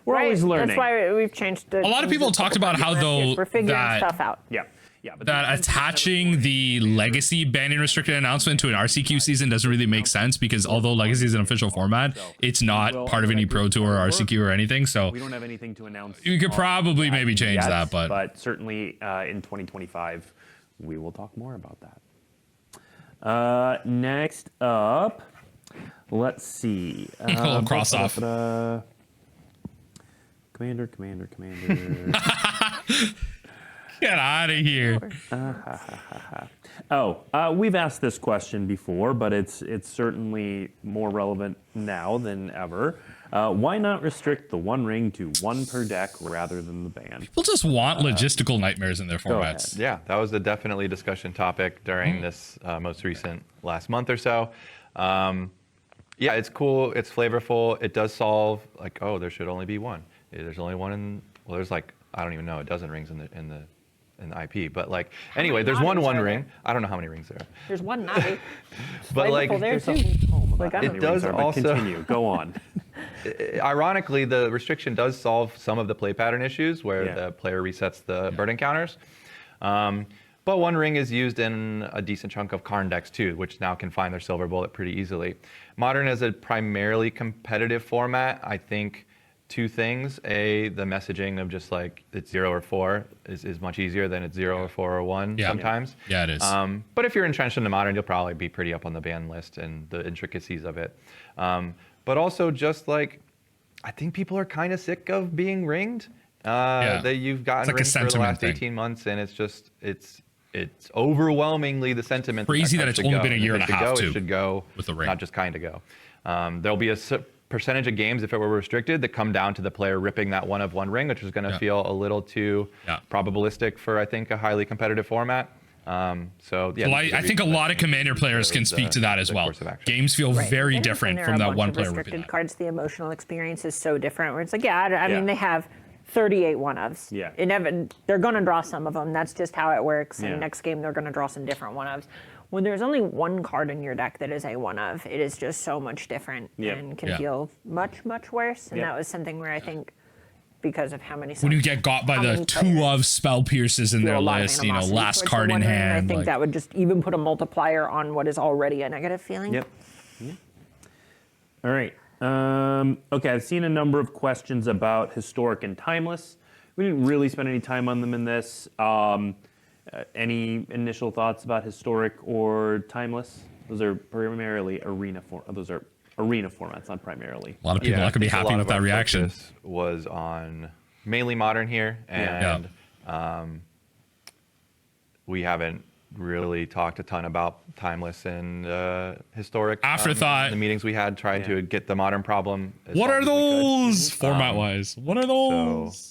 We're always learning. That's why we've changed it. A lot of people talked about how, though, we're figuring stuff out. Yeah. Yeah, but that attaching the legacy banning restricted announcement to an RCQ season doesn't really make sense, because although legacy is an official format, it's not part of any Pro Tour or RCQ or anything. So we don't have anything to announce. You could probably maybe change that, but certainly in 2025, we will talk more about that. Next up, let's see. Cross off. Commander. Get out of here. We've asked this question before, but it's certainly more relevant now than ever. Why not restrict the one ring to one per deck rather than the ban? People just want logistical nightmares in their formats. Yeah, that was a definitely discussion topic during this most recent last month or so. Yeah, it's cool. It's flavorful. It does solve like, oh, there should only be one. There's only one in. Well, there's like, I don't even know, a dozen rings in the IP, but like anyway, there's one ring. I don't know how many rings there are. There's one Navi. But like, there too. Like, it does also continue. Go on. Ironically, the restriction does solve some of the play pattern issues where the player resets the burden counters. But one ring is used in a decent chunk of Karn decks too, which now can find their silver bullet pretty easily. Modern is a primarily competitive format. I think two things. A, the messaging of just like it's 0 or 4 is much easier than it's 0 or 4 or 1 sometimes. Yeah, it is. But if you're entrenched in the Modern, you'll probably be pretty up on the ban list and the intricacies of it. But also just like, I think people are kind of sick of being ringed. That you've gotten ringed for the last 18 months, and it's just, it's overwhelmingly the sentiment. Crazy that it's only been a year and a half too. It should go with the ring, not just kind of go. There'll be a percentage of games, if it were restricted, that come down to the player ripping that one of one ring, which is going to feel a little too probabilistic for, I think, a highly competitive format. So yeah, well, I think a lot of Commander players can speak to that as well. Games feel very different from that one player ripping restricted cards. The emotional experience is so different. Where it's like, I mean, they have 38 one-ofs. Yeah. They're going to draw some of them. That's just how it works. And next game, they're going to draw some different one-ofs. When there's only one card in your deck that is a one-of, it is just so much different and can feel much, much worse. And that was something where I think, because of how many... When you get got by the 2 of Spell Pierces in their list, last card in hand. I think that would just even put a multiplier on what is already a negative feeling. Yep. All right. Okay, I've seen a number of questions about historic and timeless. We didn't really spend any time on them in this. Any initial thoughts about historic or timeless? Those are primarily arena formats, not primarily. A lot of people are not going to be happy with that reaction. Was on mainly modern here, and we haven't really talked a ton about timeless and historic. Afterthought. The meetings we had trying to get the modern problem. What are those format-wise? What are those?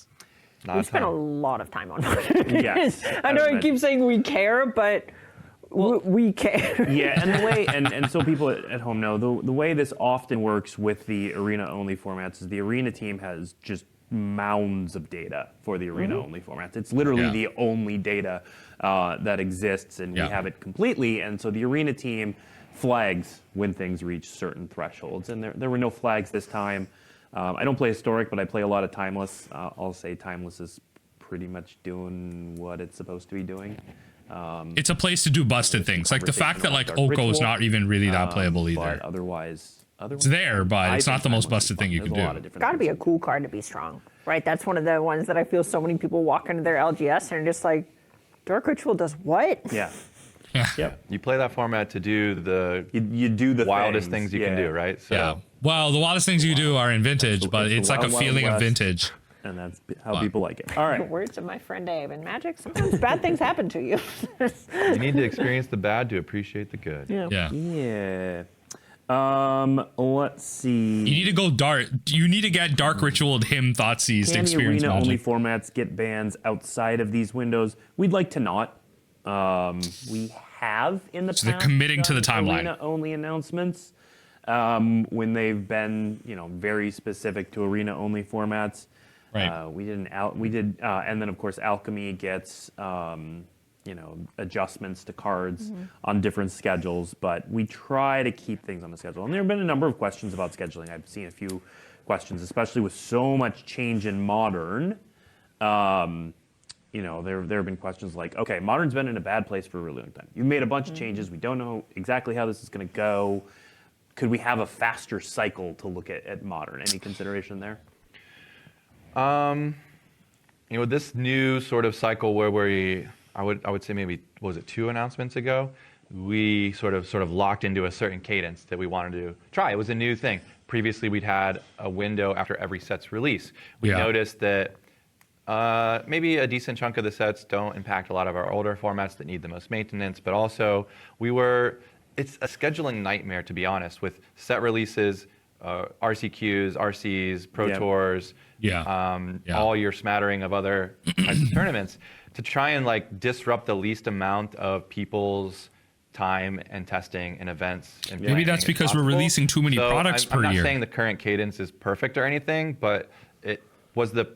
We spent a lot of time on it. Yes. I know I keep saying we care, but we care. Yeah, and the way, and so people at home know, the way this often works with the arena-only formats is the arena team has just mounds of data for the arena-only formats. It's literally the only data that exists, and we have it completely. And so the arena team flags when things reach certain thresholds, and there were no flags this time. I don't play historic, but I play a lot of timeless. I'll say timeless is pretty much doing what it's supposed to be doing. It's a place to do busted things, like the fact that like Oko is not even really that playable either. But otherwise, it's there, but it's not the most busted thing you can do. It's got to be a cool card to be strong, right? That's one of the ones that I feel so many people walk into their LGS and are just like, Dark Ritual does what? Yeah. Yep. You play that format to do the you do the wildest things you can do, right? So well, the wildest things you do are in vintage, but it's like a feeling of vintage. And that's how people like it. All right. The words of my friend Dave. In Magic, sometimes bad things happen to you. You need to experience the bad to appreciate the good. Yeah. Let's see. You need to go dark. You need to get Dark Ritual him Thoughtseize to experience arena Magic. only formats get bans outside of these windows? We'd like to not. We have in the past. They're committing to the timeline. Arena only announcements when they've been, very specific to arena only formats. Right. We did, and then of course Alchemy gets, adjustments to cards on different schedules, but we try to keep things on the schedule. And there have been a number of questions about scheduling. I've seen a few questions, especially with so much change in Modern. there have been questions like, okay, Modern's been in a bad place for a really long time. You've made a bunch of changes. We don't know exactly how this is going to go. Could we have a faster cycle to look at Modern? Any consideration there? This new sort of cycle where I would say maybe, was it 2 announcements ago? We sort of locked into a certain cadence that we wanted to try. It was a new thing. Previously, we'd had a window after every set's release. We noticed that maybe a decent chunk of the sets don't impact a lot of our older formats that need the most maintenance, but also it's a scheduling nightmare, to be honest, with set releases, RCQs, RCs, Pro Tours, all your smattering of other types of tournaments, to try and disrupt the least amount of people's time and testing and events. And maybe that's because we're releasing too many products per year. I'm not saying the current cadence is perfect or anything, but it was the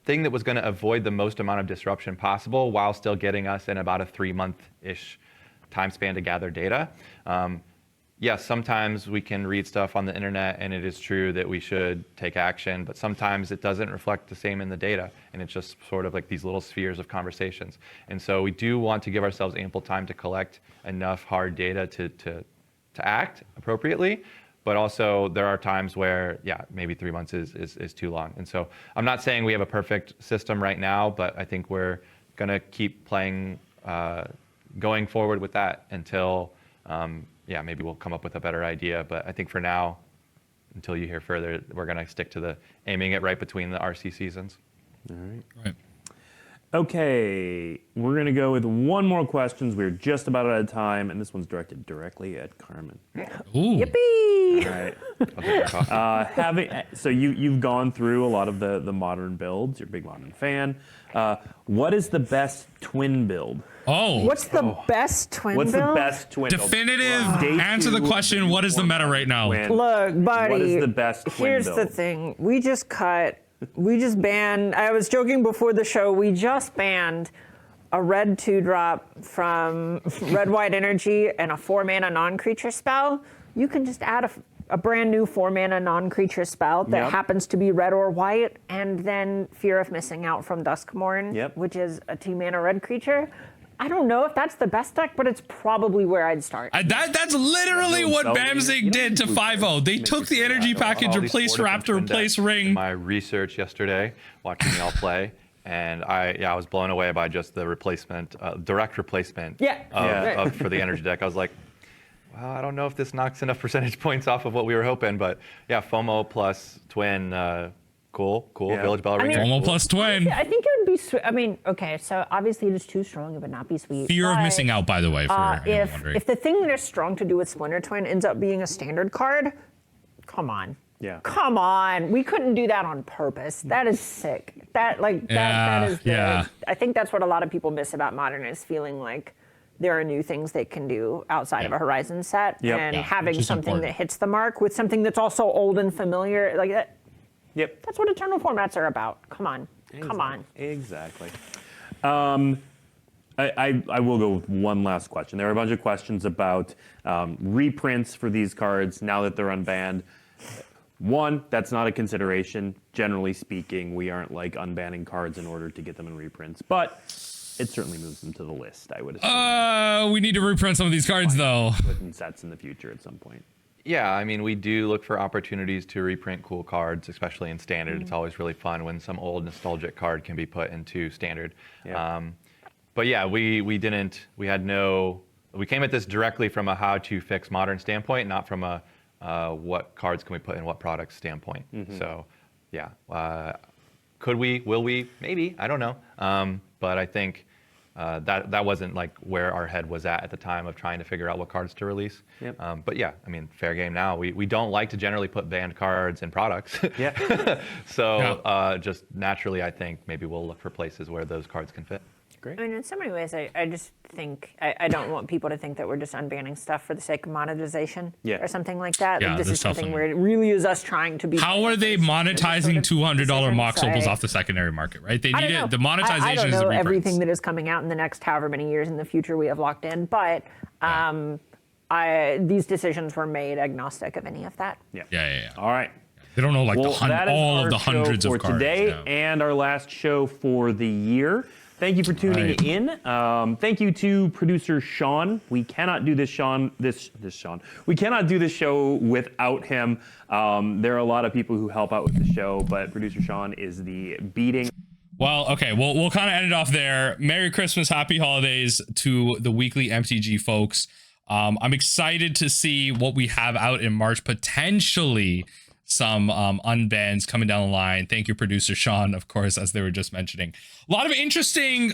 thing that was going to avoid the most amount of disruption possible while still getting us in about a 3-month-ish time span to gather data. Yes, sometimes we can read stuff on the internet and it is true that we should take action, but sometimes it doesn't reflect the same in the data, and it's just sort of like these little spheres of conversations. And so we do want to give ourselves ample time to collect enough hard data to act appropriately, but also there are times where, maybe 3 months is too long. And so I'm not saying we have a perfect system right now, but I think we're going to keep playing, going forward with that until maybe we'll come up with a better idea. But I think for now, until you hear further, we're going to stick to aiming it right between the RC seasons. All right. Right. Okay, we're going to go with one more questions. We're just about out of time, and this one's directed directly at Carmen. Ooh. Yippee! All right. So you've gone through a lot of the Modern builds. You're a big Modern fan. What is the best twin build? Oh. What's the best twin build? What's the best twin build? Definitive answer the question, what is the meta right now? Look, buddy. What is the best twin Here's build? the thing. We just banned, I was joking before the show, we just banned a red 2-drop from Red White Energy and a 4-mana non-creature spell. You can just add a brand new 4-mana non-creature spell that happens to be red or white, and then Fear of Missing Out from Duskmourn, which is a 2-mana red creature. I don't know if that's the best deck, but it's probably where I'd start. That's literally what Bamzig did to 5-0. They took the energy package, replaced Raptor, replaced Ring. My research yesterday, watching y'all play, and I was blown away by just the replacement, direct replacement for the energy deck. I was like, well, I don't know if this knocks enough percentage points off of what we were hoping, but FOMO plus Twin, cool. Village Bell Ringer. FOMO plus Twin. I think it would be sweet. I mean, okay, so obviously it is too strong, it would not be sweet. Fear of Missing Out, by the way, for anyone wondering. If the thing that is strong to do with Splinter Twin ends up being a standard card, come on. Yeah. Come on. We couldn't do that on purpose. That is sick. That is good. I think that's what a lot of people miss about Modern, is feeling like there are new things they can do outside of a Horizon set, and having something that hits the mark with something that's also old and familiar, like that. Yep. That's what Eternal formats are about. Come on. Come on. Exactly. I will go with one last question. There are a bunch of questions about reprints for these cards now that they're unbanned. One, that's not a consideration. Generally speaking, we aren't unbanning cards in order to get them in reprints, but it certainly moves them to the list, I would assume. We need to reprint some of these cards, though. Putting sets in the future at some point. Yeah, I mean, we do look for opportunities to reprint cool cards, especially in Standard. It's always really fun when some old nostalgic card can be put into Standard. Yeah. But yeah, we came at this directly from a how to fix Modern standpoint, not from a what cards can we put in what products standpoint. So yeah, could we, will we, maybe, I don't know. But I think that wasn't where our head was at the time of trying to figure out what cards to release. Yep. But yeah, I mean, fair game now. We don't like to generally put banned cards in products. Yeah. So just naturally, I think maybe we'll look for places where those cards can fit. Great. I mean, in so many ways, I just think, I don't want people to think that we're just unbanning stuff for the sake of monetization or something like that. Yeah, this is something where it really is us trying to be. How are they monetizing $200 Mox Opals off the secondary market, right? They need it. The monetization I don't is the know reprints. everything that is coming out in the next however many years in the future we have locked in, but these decisions were made agnostic of any of that. Yeah. All right. They don't know that is all of our the hundreds show of for cards. today, and our last show for the year. Thank you for tuning in. Thank you to producer Sean. We cannot do this, Sean. We cannot do this show without him. There are a lot of people who help out with the show, but producer Sean is the beating. Well, okay, we'll kind of end it off there. Merry Christmas, happy holidays to the Weekly MTG folks. I'm excited to see what we have out in March, potentially some unbans coming down the line. Thank you, producer Sean, of course, as they were just mentioning. A lot of interesting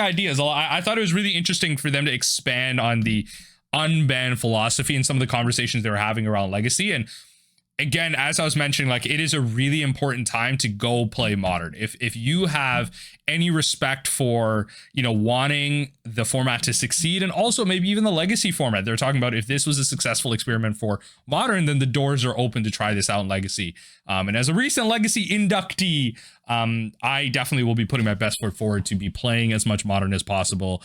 ideas. I thought it was really interesting for them to expand on the unban philosophy and some of the conversations they were having around Legacy. And again, as I was mentioning, like, it is a really important time to go play Modern. If you have any respect for, you know, wanting the format to succeed, and also maybe even the Legacy format, they're talking about if this was a successful experiment for Modern, then the doors are open to try this out in Legacy. And as a recent Legacy inductee, I definitely will be putting my best foot forward to be playing as much Modern as possible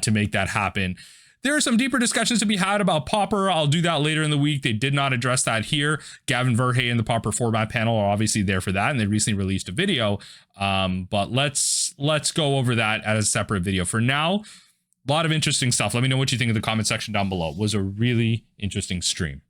to make that happen. There are some deeper discussions to be had about Pauper. I'll do that later in the week. They did not address that here. Gavin Verhey and the Pauper format panel are obviously there for that, and they recently released a video. But let's go over that as a separate video. For now, a lot of interesting stuff. Let me know what you think in the comment section down below. It was a really interesting stream.